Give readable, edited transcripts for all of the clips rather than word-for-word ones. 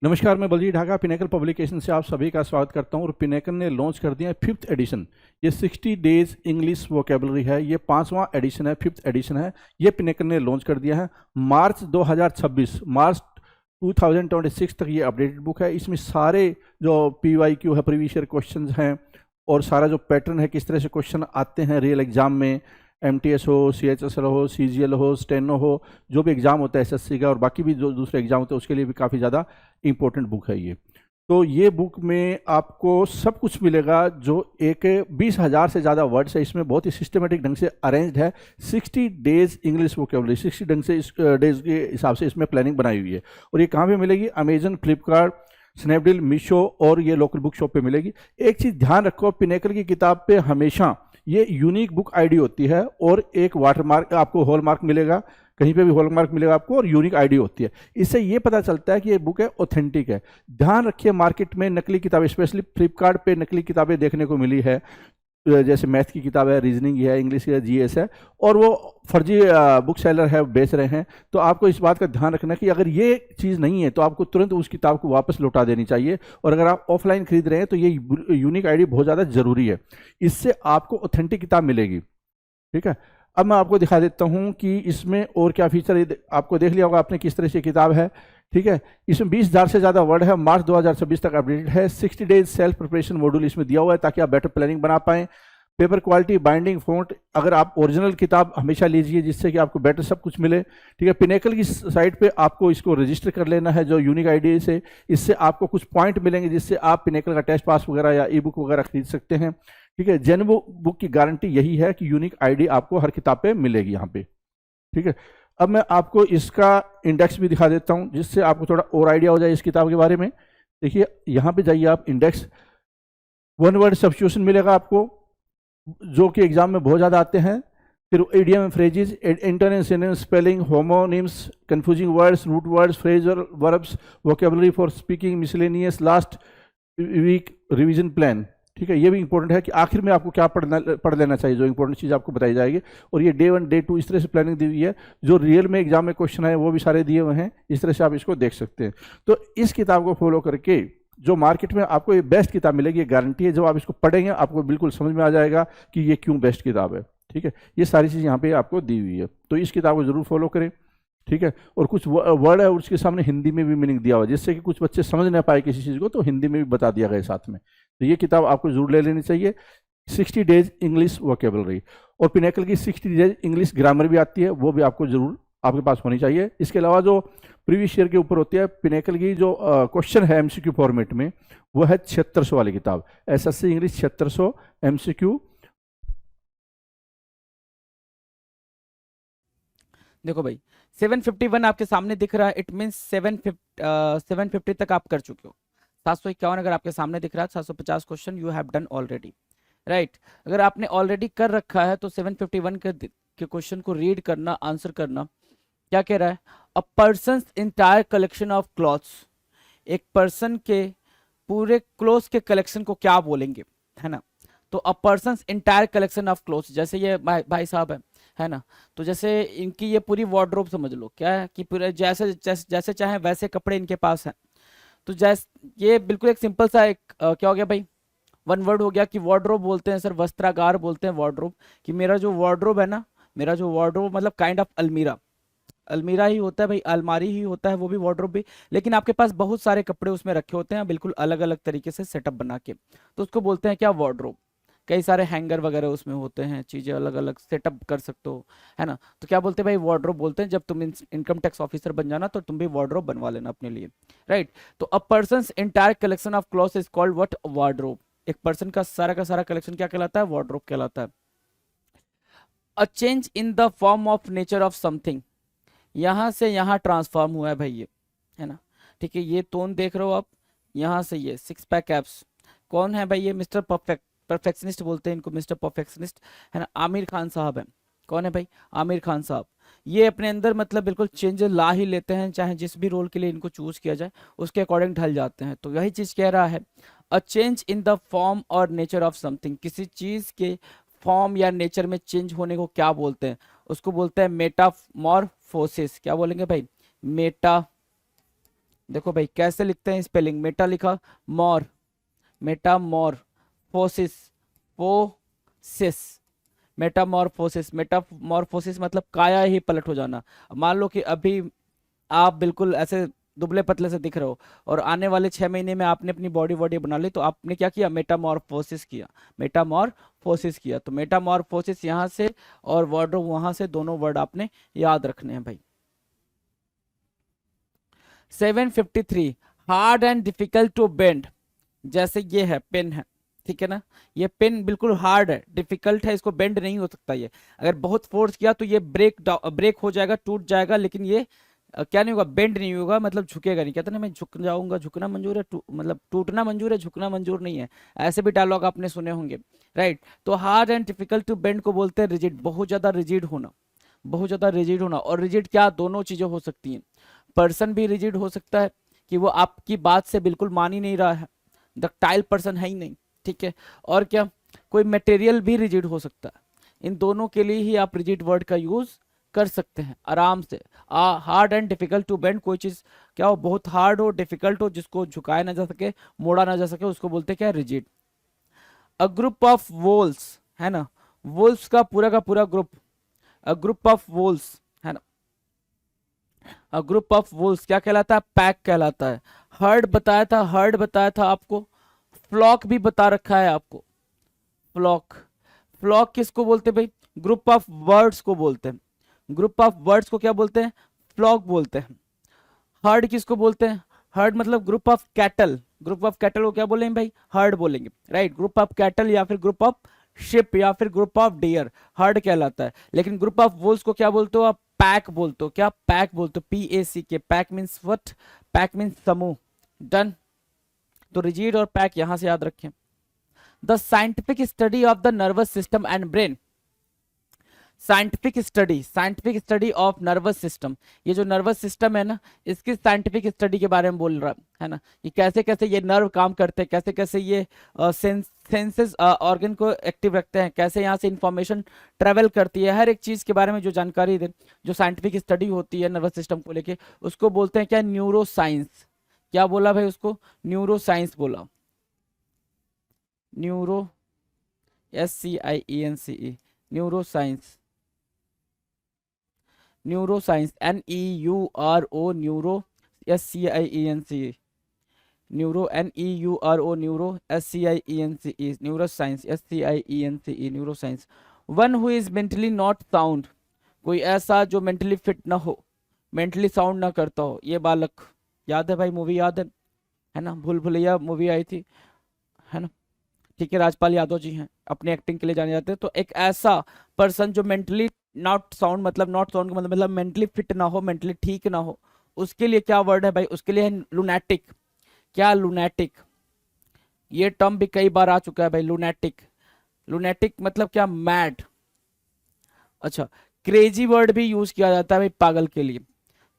नमस्कार, मैं Baljeet Dhaka pinnacle publication से आप सभी का स्वागत करता हूं। और पिनेकल ने लॉन्च कर दिया है 5th एडिशन। ये 60 डेज इंग्लिश वोकेबलरी है। ये 5वां एडिशन है, 5th एडिशन है। ये पिनेकल ने लॉन्च कर दिया है मार्च 2026 तक। ये अपडेटेड बुक है। इसमें सारे जो PYQ है, प्रीवियस ईयर क्वेश्चन हैं, और सारा जो पैटर्न है, किस तरह से क्वेश्चन आते हैं रियल एग्जाम में, MTS हो, CHSL हो, CGL हो, स्टेनो हो, जो भी एग्ज़ाम होता है SSC का और बाकी भी जो दूसरे एग्जाम होते हैं उसके लिए भी काफ़ी ज़्यादा इंपॉर्टेंट बुक है ये। तो ये बुक में आपको सब कुछ मिलेगा। जो एक 20,000 से ज़्यादा वर्ड्स है इसमें, बहुत ही सिस्टमेटिक ढंग से अरेंज्ड है। 60 डेज इंग्लिश वोकेबलरी, 60 ढंग से इस डेज के हिसाब से इसमें प्लानिंग बनाई हुई है। और ये कहाँ पे मिलेगी? अमेजन, फ्लिपकार्ट, स्नैपडील, मीशो और ये लोकल बुक शॉप पे मिलेगी। एक चीज़ ध्यान रखो, पिनेकल की किताब पे हमेशा ये यूनिक बुक आईडी होती है और एक वाटरमार्क, आपको हॉलमार्क मिलेगा, कहीं पे भी हॉलमार्क मिलेगा आपको, और यूनिक आईडी होती है। इससे ये पता चलता है कि ये बुक है ऑथेंटिक है। ध्यान रखिए, मार्केट में नकली किताबें, स्पेशली फ्लिपकार्ट पे नकली किताबें देखने को मिली है, जैसे मैथ की किताब है, रीजनिंग है, इंग्लिश है, GS है, और वो फर्जी बुक सेलर है, बेच रहे हैं। तो आपको इस बात का ध्यान रखना कि अगर ये चीज़ नहीं है तो आपको तुरंत उस किताब को वापस लौटा देनी चाहिए। और अगर आप ऑफलाइन खरीद रहे हैं तो ये यूनिक आईडी बहुत ज़्यादा ज़रूरी है। इससे आपको ऑथेंटिक किताब मिलेगी। ठीक है, अब मैं आपको दिखा देता हूँ कि इसमें और क्या फीचर, आपको देख लिया होगा आपने किस तरह से किताब है। ठीक है, इसमें 20,000 से ज़्यादा वर्ड है। मार्च 2026 तक अपडेटेड है। 60 डेज सेल्फ प्रिपरेशन मॉड्यूल इसमें दिया हुआ है ताकि आप बेटर प्लानिंग बना पाएं। पेपर क्वालिटी, बाइंडिंग, फॉन्ट, अगर आप ओरिजिनल किताब हमेशा लीजिए जिससे कि आपको बेटर सब कुछ मिले। ठीक है, पिनेकल की साइट पे आपको इसको रजिस्टर कर लेना है जो यूनिक आईडी से। इससे आपको कुछ पॉइंट मिलेंगे जिससे आप पिनेकल का टेस्ट पास वगैरह या ई बुक वगैरह खरीद सकते हैं। ठीक है, जेन्युइन बुक की गारंटी यही है कि यूनिक आईडी आपको हर किताब पे मिलेगी यहाँ पे। ठीक है, अब मैं आपको इसका इंडेक्स भी दिखा देता हूँ जिससे आपको थोड़ा और आइडिया हो जाए इस किताब के बारे में। देखिए, यहाँ पे जाइए आप, इंडेक्स, वन वर्ड सब्स्टिट्यूशन मिलेगा आपको जो कि एग्जाम में बहुत ज़्यादा आते हैं। फिर idiom, phrases, internet, synonyms, spelling, homonyms, confusing words, root words, phrasal verbs, vocabulary for speaking, miscellaneous, last week revision plan. ठीक है, ये भी इंपॉर्टेंट है कि आखिर में आपको क्या पढ़ लेना चाहिए, जो इंपॉर्टेंट चीज़ आपको बताई जाएगी। और ये डे 1, डे 2 इस तरह से प्लानिंग दी हुई है। जो रियल में एग्जाम में क्वेश्चन है वो भी सारे दिए हुए हैं, इस तरह से आप इसको देख सकते हैं। तो इस किताब को फॉलो करके जो मार्केट में आपको ये बेस्ट किताब मिलेगी, ये गारंटी है। जब आप इसको पढ़ेंगे आपको बिल्कुल समझ में आ जाएगा कि ये क्यों बेस्ट किताब है। ठीक है, ये सारी चीज़ यहाँ पे आपको दी हुई है, तो इस किताब को जरूर फॉलो करें। ठीक है, और कुछ वर्ड है उसके सामने हिंदी में भी मीनिंग दिया हुआ है जिससे कि कुछ बच्चे समझ ना पाए किसी चीज़ को, तो हिंदी में भी बता दिया गया साथ में। तो ये किताब आपको जरूर ले लेनी चाहिए, 60 डेज इंग्लिश वोकेबलरी। और पिनेकल की 60 डेज इंग्लिश ग्रामर भी आती है, वो भी आपको जरूर आपके पास होनी चाहिए। इसके अलावा जो प्रीवियस ईयर के ऊपर होती है, पिनेकल की जो क्वेश्चन है MCQ फॉर्मेट में, वो है 7600 वाली किताब, SSC इंग्लिश 7600 MCQ। देखो भाई, 751 आपके सामने दिख रहा है। इट मीन 750 तक आप कर चुके हो। 751 अगर आपके सामने दिख रहा है, 750 question you have done already, right. अगर आपने ऑलरेडी कर रखा है तो 751 के क्वेश्चन को रीड करना, आंसर करना। क्या कह रहा है? A person entire collection of clothes, एक पर्सन के पूरे क्लोथ्स के कलेक्शन को क्या बोलेंगे, है ना। तो a person entire collection of clothes, जैसे ये भाई साहब है ना। तो जैसे इनकी ये पूरी वार्डरोब समझ लो, क्या है कि पूरे जैसे जैसे जैसे चाहे वैसे कपड़े इनके पास हैं। तो जैसे ये बिल्कुल एक सिंपल सा एक क्या हो गया भाई, वन वर्ड हो गया कि वार्डरोब बोलते हैं सर, वस्त्रागार बोलते हैं वार्डरोब। कि मेरा जो वार्डरोब है ना, मेरा जो वार्डरोब मतलब काइंड ऑफ अलमीरा, अलमीरा ही होता है भाई, अलमारी ही होता है, वो भी वार्डरोब भी। लेकिन आपके पास बहुत सारे कपड़े उसमें रखे होते हैं बिल्कुल अलग अलग तरीके से सेटअप बना के, तो उसको बोलते हैं क्या, वार्डरोब। कई सारे हैंगर वगैरह उसमें होते हैं, चीजें अलग अलग सेटअप कर सकते हो, है ना। तो क्या बोलते हैं भाई, वार्डरोब बोलते हैं। जब तुम इनकम टैक्स ऑफिसर बन जाना तो तुम भी वार्डरोब बनवा लेना अपने लिए, राइट। तो a person entire collection of clothes is called what, wardrobe. एक पर्सन का सारा कलेक्शन क्या कहलाता है, वार्डरोब कहलाता है। A change in the form of nature of something, यहां से यहां ट्रांसफॉर्म हुआ है भाई ये, है ना। ठीक है, ये टोन देख रहे हो आप, यहां से ये 6 पैक एप्स, कौन है भाई ये, मिस्टर परफेक्शनिस्ट बोलते हैं इनको, मिस्टर परफेक्शनिस्ट, है ना। आमिर खान साहब है। कौन है भाई, आमिर खान साहब। ये अपने अंदर मतलब बिल्कुल चेंज ला ही लेते हैं, चाहे जिस भी रोल के लिए इनको चूज किया जाए उसके अकॉर्डिंग ढल जाते हैं। तो यही चीज कह रहा है, a change in the form और नेचर ऑफ समथिंग, किसी चीज के फॉर्म या नेचर में चेंज होने को क्या बोलते हैं, उसको बोलते हैं मेटामॉर्फोसिस। क्या बोलेंगे भाई, मेटा देखो भाई कैसे लिखते हैं स्पेलिंग, मेटा लिखा, मोर, मेटामॉर्फोसिस, फोसिस, मेटामॉर्फोसिस, मेटामॉर्फोसिस मतलब काया ही पलट हो जाना। मान लो कि अभी आप बिल्कुल ऐसे दुबले पतले से दिख रहे हो और आने वाले 6 महीने में आपने अपनी बॉडी बॉडी बना ली, तो आपने क्या किया, मेटामॉर्फोसिस किया, मेटामॉर्फोसिस किया। तो मेटामॉर्फोसिस यहाँ से और वार्डरोब वहां से, दोनों वर्ड आपने याद रखने हैं भाई। 753, hard and difficult to bend, जैसे ये है पेन है, ठीक है ना, ये पेन बिल्कुल हार्ड है, डिफिकल्ट है, इसको बेंड नहीं हो सकता। ये अगर बहुत फोर्स किया तो ये ब्रेक हो जाएगा, टूट जाएगा, लेकिन ये क्या नहीं होगा, बेंड नहीं होगा, मतलब झुकेगा नहीं। कहते ना मैं झुक जाऊंगा, झुकना मंजूर है, मतलब टूटना मंजूर है, झुकना मंजूर नहीं है। ऐसे भी डायलॉग आपने सुने होंगे, राइट। तो hard and difficult to bend को बोलते हैं रिजिड, बहुत ज्यादा रिजिड होना, बहुत ज्यादा रिजिड होना। और रिजिड क्या, दोनों चीजें हो सकती हैं। पर्सन भी रिजिड हो सकता है कि वो आपकी बात से बिल्कुल मान ही नहीं रहा है, डक्टाइल पर्सन है ही नहीं, ठीक है। और क्या, कोई मटेरियल भी रिजिड हो सकता है। इन दोनों के लिए ही आप रिजिड वर्ड का यूज कर सकते हैं आराम से। Hard and difficult to bend, कोई चीज क्या हो, बहुत हार्ड हो, डिफिकल्ट हो, जिसको झुकाया ना जा सके, मोड़ा ना जा सके, उसको बोलते हैं क्या, रिजिड। अ ग्रुप ऑफ वोल्स, है ना, वोल्स का पूरा ग्रुप, अ ग्रुप ऑफ वोल्स, है ना, ग्रुप ऑफ वुल्स क्या कहलाता है, पैक कहलाता है। हर्ड बताया था, हर्ड बताया था आपको, फ्लॉक भी बता रखा है आपको, फ्लॉक। फ्लॉक किसको बोलते हैं भाई, ग्रुप ऑफ बर्ड्स को बोलते हैं, ग्रुप ऑफ बर्ड्स को क्या बोलते हैं, फ्लॉक बोलते हैं। हर्ड किसको बोलते हैं, हर्ड मतलब group of cattle, group of cattle को क्या बोलेंगे भाई, हर्ड बोलेंगे, राइट। ग्रुप ऑफ कैटल या फिर ग्रुप ऑफ शिप या फिर ग्रुप ऑफ डियर, हर्ड कहलाता है। लेकिन ग्रुप ऑफ वुल्स को क्या बोलते हो आप, पैक बोलते हो, क्या पैक बोलते हो, PAC के, pack means what, pack means समूह, डन। तो रिजिड और पैक यहां से याद रखें। The scientific study of the nervous system and brain, scientific study of nervous system, ये जो नर्वस सिस्टम है ना, इसकी साइंटिफिक स्टडी के बारे में बोल रहा है ना, ये कैसे कैसे ये नर्व काम करते हैं, कैसे कैसे ये सेंसेस ऑर्गन को एक्टिव रखते हैं, कैसे यहाँ से इंफॉर्मेशन ट्रेवल करती है, हर एक चीज के बारे में जो जानकारी दे, जो साइंटिफिक स्टडी होती है नर्वस सिस्टम को लेके, उसको बोलते हैं क्या, न्यूरो साइंस। क्या बोला भाई उसको, न्यूरो साइंस बोला, neuro, SCIENCE, neuro science, neuro science, NEURO, neuro, SCIENCE, neuro, NEURO, neuro, SCIENCE, neuro science, SCIENCE, neuro science. One who is mentally not sound, कोई ऐसा जो मेंटली फिट ना हो, मेंटली साउंड ना करता हो, ये बालक, याद है भाई, मूवी याद है ना, भूल भुलैया मूवी आई थी, है ना, ठीक है। राजपाल यादव जी हैं, अपनी एक्टिंग के लिए जाने जाते हैं। तो एक ऐसा पर्सन जो मेंटली नॉट साउंड, मतलब नॉट साउंड का मतलब मेंटली फिट ना हो, मेंटली ठीक ना हो, उसके लिए क्या वर्ड है भाई, उसके लिए है लुनैटिक। क्या, लुनैटिक, ये टर्म भी कई बार आ चुका है भाई, लुनैटिक। लुनैटिक मतलब क्या, मैड। अच्छा, क्रेजी वर्ड भी यूज किया जाता है भाई पागल के लिए।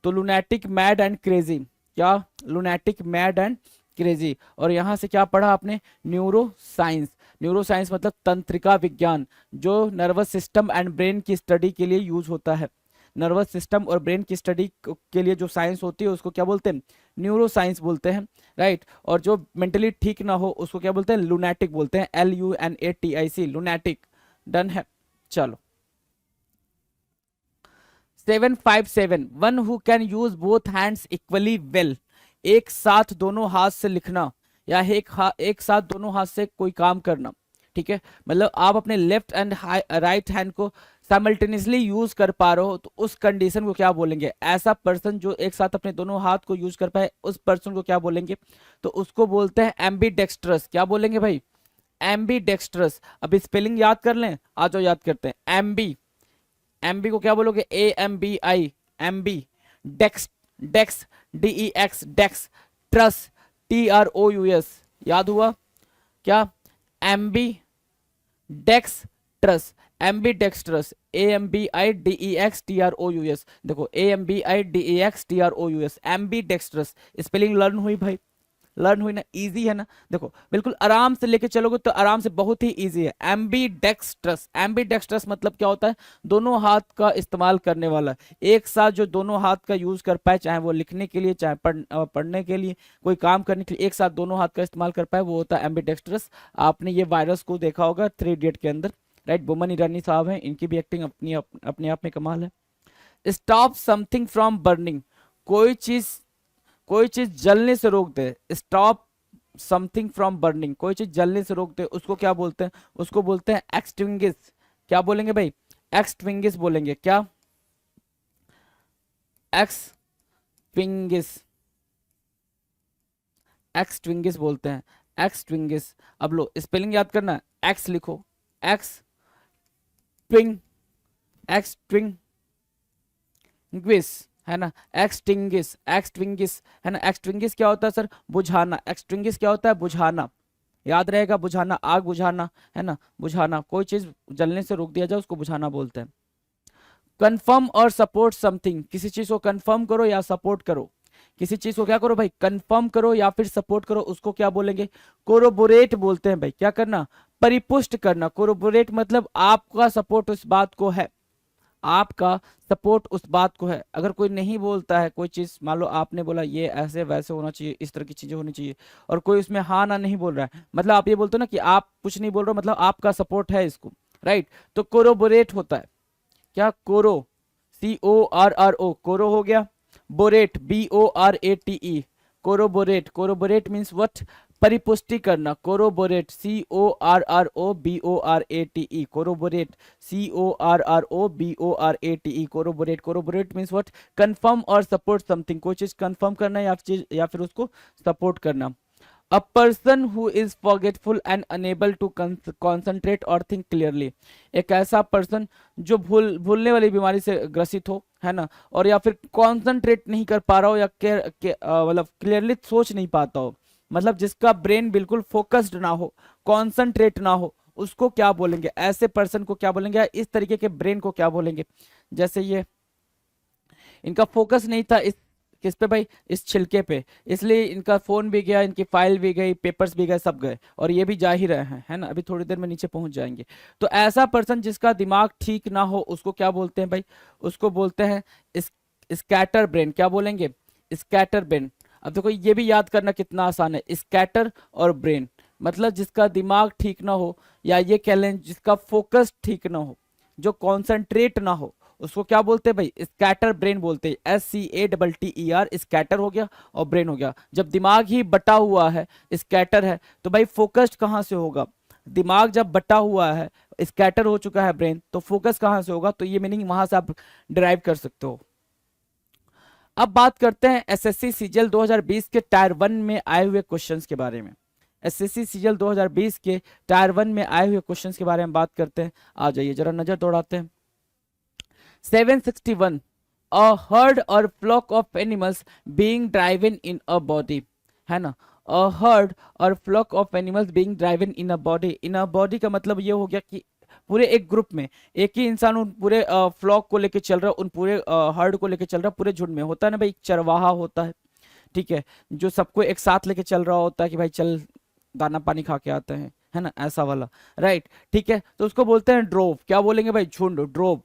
तो लुनैटिक, मैड एंड क्रेजी, क्या, लुनैटिक, मैड एंड क्रेजी। और यहां से क्या पढ़ा आपने, न्यूरो साइंस। न्यूरो साइंस मतलब तंत्रिका विज्ञान, जो नर्वस सिस्टम एंड ब्रेन की स्टडी के लिए यूज होता है। नर्वस सिस्टम और ब्रेन की स्टडी के लिए जो साइंस होती है उसको क्या बोलते हैं, न्यूरो साइंस बोलते हैं, राइट। और जो मेंटली ठीक ना हो उसको क्या बोलते हैं, लुनैटिक बोलते हैं, LUNATIC, लुनैटिक, डन है। चलो 757, one who can use both hands equally well, एक साथ दोनों हाथ से लिखना या एक साथ दोनों हाथ से कोई काम करना, ठीक है। मतलब आप अपने लेफ्ट एंड राइट हैंड को साइमल्टेनियसली यूज कर पा रहे हो, तो उस कंडीशन को क्या बोलेंगे, ऐसा पर्सन जो एक साथ अपने दोनों हाथ को यूज कर पाए, उस पर्सन को क्या बोलेंगे, तो उसको बोलते हैं एम्बीडेक्स्ट्रस। क्या बोलेंगे भाई, एम्बीडेक्स्ट्रस। अब स्पेलिंग याद कर लें, आ जाओ याद करते हैं। एम्बी, एमबी को क्या बोलोगे, AMBI, एमबी। डेक्स, डेक्स, DEX, डेक्स। ट्रस, TROUS, याद हुआ क्या, एमबी डेक्स ट्रस, एमबी डेक्सट्रस, AMBIDEXTROUS। देखो AMBIDEXTROUS, MB dextrous, spelling learn हुई भाई, लर्न हुई ना, इजी है ना। देखो बिल्कुल आराम से लेके चलोगे तो आराम से, बहुत ही इजी है। एम्बीडेक्स्ट्रस, एम्बीडेक्स्ट्रस मतलब क्या होता है, दोनों हाथ का इस्तेमाल करने वाला, एक साथ जो दोनों हाथ का यूज कर पाए, चाहे वो लिखने के लिए, चाहे पढ़ने के लिए, कोई काम करने के लिए, एक साथ दोनों हाथ का इस्तेमाल कर पाए, वो होता है एम्बीडेक्स्ट्रस। आपने ये वायरस को देखा होगा 3 इडियट के अंदर, राइट। बोमन ईरानी साहब हैं, इनकी भी एक्टिंग अपने आप में कमाल है। स्टॉप समथिंग फ्रॉम बर्निंग, कोई चीज, कोई चीज जलने से रोक दे। स्टॉप समथिंग फ्रॉम बर्निंग, कोई चीज जलने से रोक दे, उसको क्या बोलते हैं, उसको बोलते हैं एक्सटिंग्विश। क्या बोलेंगे भाई, एक्सटिंग्विश बोलेंगे। क्या, एक्सटिंग्विश, एक्सटिंग्विश बोलते हैं, एक्सटिंग्विश। अब लो स्पेलिंग याद करना, एक्स लिखो, एक्स ट्विंग, एक्सटिंग्विश है ना, एक्सटिंग्विश, एक्सटिंग्विश है ना। एक्सटिंग्विश क्या होता है सर, बुझाना। एक्सटिंग्विश क्या होता है, बुझाना, याद रहेगा, बुझाना, आग बुझाना है ना, बुझाना, कोई चीज जलने से रोक दिया जाए उसको बुझाना बोलते हैं। कंफर्म और सपोर्ट समथिंग, किसी चीज को कंफर्म करो या सपोर्ट करो, किसी चीज को क्या करो भाई, कंफर्म करो या फिर सपोर्ट करो, उसको क्या बोलेंगे, कोरोबोरेट बोलते हैं भाई। क्या करना, परिपुष्ट करना। कोरोबोरेट मतलब आपका सपोर्ट उस बात को है, आपका सपोर्ट उस बात को है। अगर कोई नहीं बोलता है कोई चीज, मान लो आपने बोला ये ऐसे वैसे होना चाहिए, इस तरह की चीजें होनी चाहिए, और कोई उसमें हाँ ना नहीं बोल रहा है, मतलब आप ये बोलते हो ना कि आप कुछ नहीं बोल रहे हो, मतलब आपका सपोर्ट है इसको, राइट। तो कोरोबोरेट होता है क्या, कोरो, CORRO, कोरो हो गया, बोरेट, BORATE, corroborate. Corroborate means what, परिपुष्टि करना। Corroborate, CORROBORATE, corroborate, CORROBORATE, corroborate. Corroborate means what, confirm or support something, कोई चीज कंफर्म करना या फिर उसको सपोर्ट करना। A person who is forgetful and unable to concentrate or think clearly, एक ऐसा पर्सन जो भूलने वाली बीमारी से ग्रसित हो, है ना, और या फिर कॉन्सेंट्रेट नहीं कर पा रहा हो, या मतलब क्लियरली सोच नहीं पाता हो, मतलब जिसका ब्रेन बिल्कुल फोकस्ड ना हो, कॉन्सेंट्रेट ना हो, उसको क्या बोलेंगे, ऐसे पर्सन को क्या बोलेंगे, इस तरीके के ब्रेन को क्या बोलेंगे। जैसे ये इनका फोकस नहीं था इस, किस पे भाई, इस छिलके पे, इसलिए इनका फोन भी गया, इनकी फाइल भी गई, पेपर्स भी गए, सब गए, और ये भी जा ही रहे हैं, है ना, अभी थोड़ी देर में नीचे पहुंच जाएंगे। तो ऐसा पर्सन जिसका दिमाग ठीक ना हो, उसको क्या बोलते हैं भाई, उसको बोलते हैं स्कैटर ब्रेन। क्या बोलेंगे, स्कैटर ब्रेन। अब देखो ये भी याद करना कितना आसान है, स्कैटर और ब्रेन, मतलब जिसका दिमाग ठीक ना हो, या ये कह लें जिसका फोकस ठीक ना हो, जो कॉन्सेंट्रेट ना हो, उसको क्या बोलते हैं भाई, स्कैटर ब्रेन बोलते हैं। SCATTER, स्कैटर हो गया और ब्रेन हो गया। जब दिमाग ही बटा हुआ है, स्कैटर है, तो भाई फोकस्ड कहाँ से होगा, दिमाग जब बटा हुआ है, स्कैटर हो चुका है ब्रेन, तो फोकस कहाँ से होगा, तो ये मीनिंग वहां से आप डिराइव कर सकते हो। अब बात करते हैं SSC सीजीएल 2020 के टायर 1 में आए हुए क्वेश्चंस के बारे में। SSC सीजीएल 2020 के टायर 1 में आए हुए क्वेश्चंस के बारे में बात करते हैं। आ जाइए जरा नजर दौड़ाते हैं। 761, a herd or flock of animals being driven in a body, है ना, a herd or flock of animals being driven in a body। in a body का मतलब ये हो गया कि पूरे एक ग्रुप में एक ही इंसान उन पूरे फ्लॉक को लेके चल रहा है, उन पूरे हर्ड को लेके चल रहा है, पूरे झुंड में होता है ना भाई, एक चरवाहा होता है, ठीक है, जो सबको एक साथ लेके चल रहा होता है कि भाई चल दाना पानी खा के आते हैं, है ना, ऐसा वाला, राइट, ठीक है। तो उसको बोलते हैं ड्रोव। क्या बोलेंगे भाई, झुंड, ड्रोव।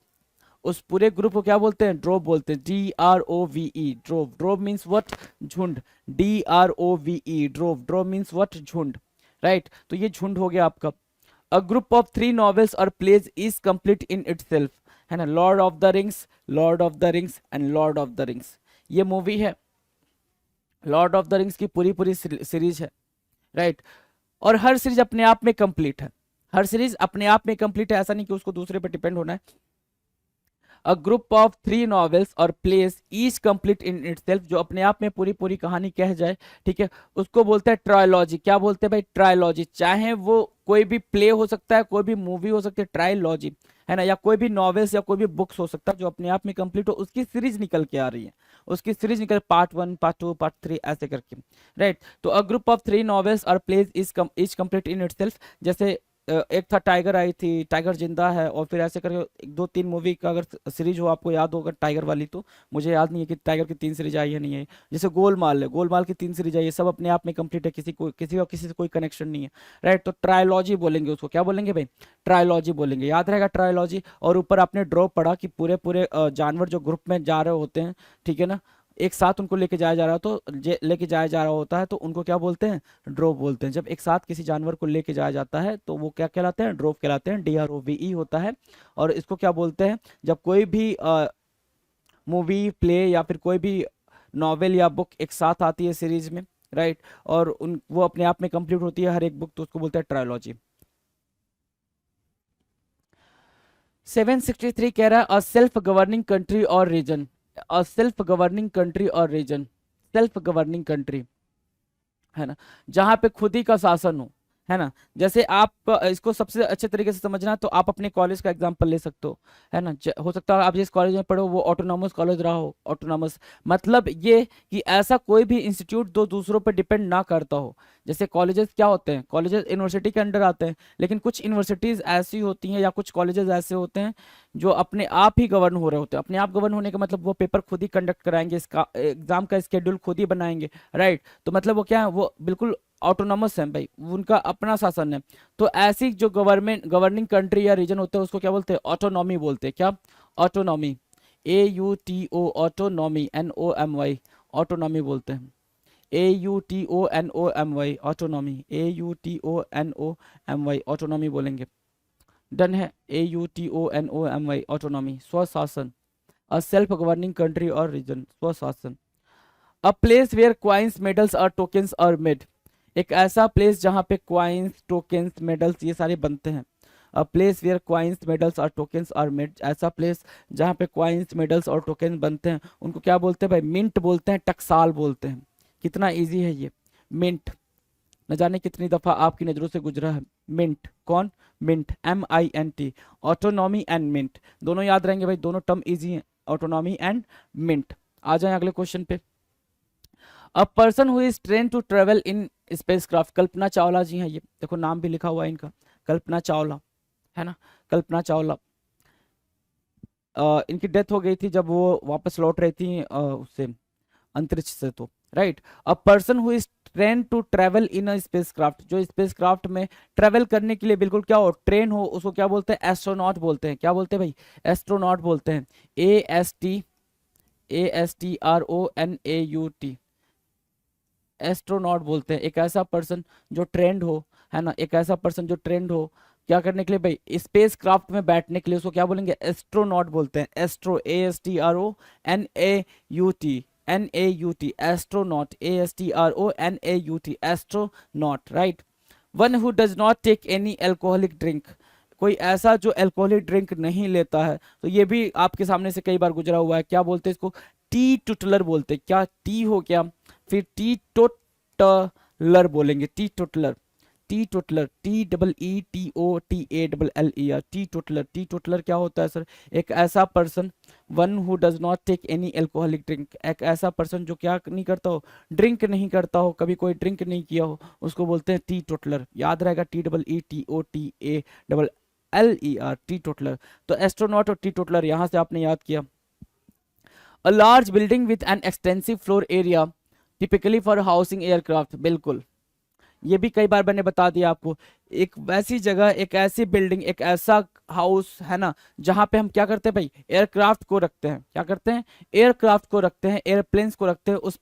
उस पूरे ग्रुप को क्या बोलते हैं, ड्रोव बोलते हैं, DROVE, drove. Drove means what, झुंड, DROVE, drove. Drove means what, झुंड, राइट। तो ये झुंड हो गया आपका। A group of 3 novels or plays is complete in itself, है ना, Lord of the rings, Lord of the rings and Lord of the rings, ये मूवी है, लॉर्ड ऑफ द रिंग्स की पूरी पूरी सीरीज है, राइट। और हर सीरीज अपने आप में कंप्लीट है, हर सीरीज अपने आप में कंप्लीट है, ऐसा नहीं कि उसको दूसरे पर डिपेंड होना है। अ ग्रुप ऑफ 3 नॉवेल्स और place each complete in itself, जो अपने आप में पूरी पूरी कहानी कह जाए, ठीक है, उसको बोलते हैं ट्रायोलॉजी। क्या बोलते हैं भाई, ट्रायोलॉजी। चाहे वो कोई भी प्ले हो सकता है, कोई भी मूवी हो सकती है, ट्रायोलॉजी, है ना, या कोई भी नॉवेल्स या कोई भी बुक्स हो सकता है जो अपने आप में कंप्लीट हो, उसकी सीरीज निकल के आ रही है, उसकी सीरीज निकल, पार्ट 1, पार्ट 2, पार्ट 3 ऐसे करके, राइट। तो अ ग्रुप ऑफ 3 नॉवेल्स और plays is complete in itself, जैसे एक था टाइगर आई थी, टाइगर जिंदा है, और फिर ऐसे करके 2-3 मूवी का अगर सीरीज हो आपको याद होगा टाइगर वाली, तो मुझे याद नहीं है कि टाइगर की 3 सीरीज आई है नहीं है। जैसे गोलमाल है, गोलमाल की 3 सीरीज आई है, सब अपने आप में कंप्लीट है, किसी से कोई कनेक्शन नहीं है, राइट। तो ट्रायोलॉजी बोलेंगे उसको, क्या बोलेंगे भाई, ट्रायोलॉजी बोलेंगे, याद रहेगा ट्रायोलॉजी। और ऊपर आपने ड्रॉ पढ़ा कि पूरे पूरे जानवर जो ग्रुप में जा रहे होते हैं, ठीक है ना, एक साथ उनको लेके जाया जा रहा, तो लेके जाया जा रहा होता है तो उनको क्या बोलते हैं, ड्रॉप बोलते हैं। जब एक साथ किसी जानवर को लेके जाया जाता है तो वो क्या कहलाते हैं, ड्रॉप कहलाते हैं, DROVE होता है। और इसको क्या बोलते हैं, जब कोई भी मूवी, प्ले या फिर कोई भी नॉवेल या बुक एक साथ आती है सीरीज में, राइट, और उन वो अपने आप में कंप्लीट होती है हर एक बुक, तो उसको बोलते हैं ट्रायोलॉजी। 763 कह रहा है अ सेल्फ गवर्निंग कंट्री और region, a self governing country और रीजन, सेल्फ गवर्निंग कंट्री है ना, जहां पे खुद ही का शासन हो, है ना। जैसे आप इसको सबसे अच्छे तरीके से समझना है तो आप अपने कॉलेज का एग्जांपल ले सकते हो, है ना। हो सकता है आप जिस कॉलेज में पढ़ो वो ऑटोनॉमस कॉलेज रहा हो, ऑटोनॉमस मतलब ये कि ऐसा कोई भी इंस्टीट्यूट दो दूसरों पर डिपेंड ना करता हो। जैसे कॉलेजेस क्या होते हैं, कॉलेजेस यूनिवर्सिटी के अंडर आते हैं, लेकिन कुछ यूनिवर्सिटीज ऐसी होती हैं या कुछ कॉलेजेस ऐसे होते हैं जो अपने आप ही गवर्न हो रहे होते हैं। अपने आप गवर्न होने का मतलब वो पेपर खुद ही कंडक्ट कराएंगे, इसका एग्जाम का स्केड्यूल खुद ही बनाएंगे, राइट। तो मतलब वो क्या है, वो बिल्कुल ऑटोनॉमस है भाई, उनका अपना शासन है। तो ऐसी जो गवर्निंग कंट्री या रीजन होते हैं उसको क्या बोलते हैं, ऑटोनॉमी बोलते हैं। क्या, autonomy, AUTO, autonomy, NOMY, autonomy बोलते हैं। AUTONOMY, ऑटोनॉमी, AUTONOMY, ऑटोनॉमी बोलेंगे। डन है, AUTONOMY, ऑटोनॉमी, स्वशासन, अ सेल्फ गवर्निंग कंट्री और रीजन, स्वशासन। A place where coins, medals और टोकन्स आर मेड, एक ऐसा प्लेस जहां पे क्वाइंस, टोकन्स, मेडल्स ये सारे बनते हैं। A place where coins, medals और टोकन्स आर मेड, ऐसा प्लेस जहां पे क्वाइंस, मेडल्स और टोकन बनते हैं उनको क्या बोलते हैं भाई, मिंट बोलते हैं, टकसाल बोलते हैं। कितना इजी है ये, मिंट, न जाने कितनी दफा आपकी नजरों से गुजरा है। मिंट, कौन, mint, MINT, autonomy and mint, दोनों याद रहेंगे भाई, दोनों टर्म इजी हैं, ऑटोनॉमी एंड मिंट। आ जाए अगले क्वेश्चन पे। A person who is train to travel in spacecraft, Kalpana Chawla ji हैं ये, देखो नाम भी लिखा हुआ है इनका, कल्पना चावला, है ना, कल्पना चावला। इनकी डेथ हो गई थी जब वो वापस लौट रही थी उससे, अंतरिक्ष से, तो right. A person who is train to travel in a spacecraft, जो स्पेसक्राफ्ट में ट्रेवल करने के लिए बिल्कुल क्या हो, ट्रेन हो, उसको क्या बोलते हैं, एस्ट्रोनॉट बोलते हैं। क्या बोलते हैं भाई, एस्ट्रोनॉट बोलते हैं, ASTRONAUT, एस्ट्रोनॉट बोलते हैं। एक ऐसा पर्सन जो ट्रेंड हो, है ना, एक ऐसा पर्सन जो ट्रेंड हो क्या करने के लिए भाई, स्पेस क्राफ्ट में बैठने के लिए, उसको क्या बोलेंगे, एस्ट्रोनॉट बोलते हैं। Astro, ASTRONAUT, astronaut, ASTRONAUT, astronaut, right. One who does not take any alcoholic drink, कोई ऐसा जो एल्कोहलिक ड्रिंक नहीं लेता है, तो ये भी आपके सामने से कई बार गुजरा हुआ है। क्या बोलते हैं इसको, टी टुटलर बोलते हैं। क्या, टी हो क्या, फिर टी टोटलर बोलेंगे, teetotaller, teetotaller, TEETOTALLER, teetotaller. Teetotaller क्या होता है सर, एक ऐसा person, one who does not take any alcoholic drink, एक ऐसा पर्सन जो क्या नहीं करता हो, ड्रिंक नहीं करता हो, कभी कोई ड्रिंक नहीं किया हो, उसको बोलते हैं टी टोटलर। याद रहेगा, TEETOTALLER, टी टोटलर। तो एस्ट्रोनॉट और टी टोटलर यहां से आपने याद किया। A large building with an extensive floor area typically for housing aircraft, बिल्कुल, ये भी कई बार मैंने बता दिया आपको। एक वैसी जगह, एक ऐसी बिल्डिंग, एक ऐसा हाउस, है ना, जहां पे हम क्या करते हैं भाई, एयरक्राफ्ट को रखते हैं। क्या करते हैं, एयरक्राफ्ट को रखते हैं, एयरप्लेन्स को रखते हैं। उस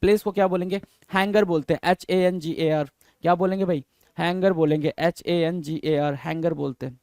प्लेस को क्या बोलेंगे, हैंगर बोलते हैं, HANGAR। क्या बोलेंगे भाई, हैंगर बोलेंगे, HANGAR, हैंगर बोलते हैं।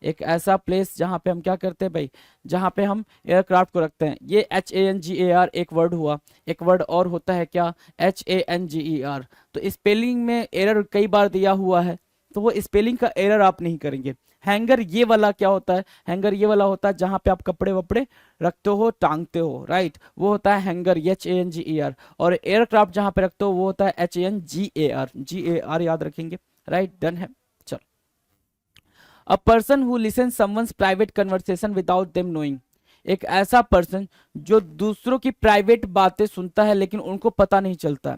एक ऐसा प्लेस जहां पे हम क्या करते हैं भाई, जहां पे हम एयरक्राफ्ट को रखते हैं। ये HANGAR एक वर्ड हुआ, एक वर्ड और होता है क्या, HANGER। तो स्पेलिंग में एरर कई बार दिया हुआ है, तो वो स्पेलिंग का एरर आप नहीं करेंगे। हैंगर ये वाला क्या होता है, हैंगर ये वाला होता है जहां पे आप कपड़े वपड़े रखते हो, टांगते हो, राइट, वो होता है हैंगर, HANGER। और एयरक्राफ्ट जहां पे रखते हो वो होता है HANGAR, याद रखेंगे, राइट, डन है। अ person who listen someone's private conversation without them knowing, एक ऐसा पर्सन जो दूसरों की प्राइवेट बातें सुनता है लेकिन उनको पता नहीं चलता है।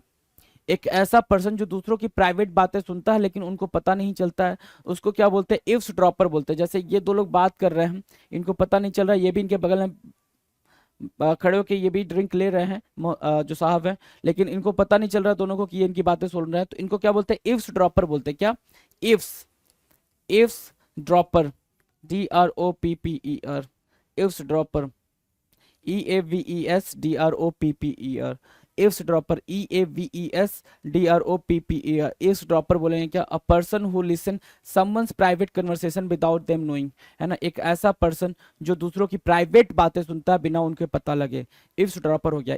एक ऐसा पर्सन जो दूसरों की प्राइवेट बातें सुनता है लेकिन उनको पता नहीं चलता है, उसको क्या बोलते हैं? इव्स ड्रॉपर बोलते हैं। जैसे ये दो लोग बात कर रहे हैं, इनको पता नहीं चल रहा है, ये भी इनके बगल में खड़े होके ये भी ड्रिंक ले रहे हैं, जो साहब हैं, लेकिन इनको पता नहीं चल रहा दोनों को कि ये इनकी बातें सुन रहे हैं, तो इनको क्या बोलते हैं? इव्स ड्रॉपर बोलते हैं। क्या? Ifs, ifs dropper, DROPPER, ifs dropper, EAVESDROPPER, ifs dropper, EAVESDROPPER। Ifs dropper बोलेंगे क्या? अ person who listen someone's private conversation without them knowing, है ना, एक ऐसा पर्सन जो दूसरों की प्राइवेट बातें सुनता है बिना उनके पता लगे, इव्स ड्रॉपर हो गया।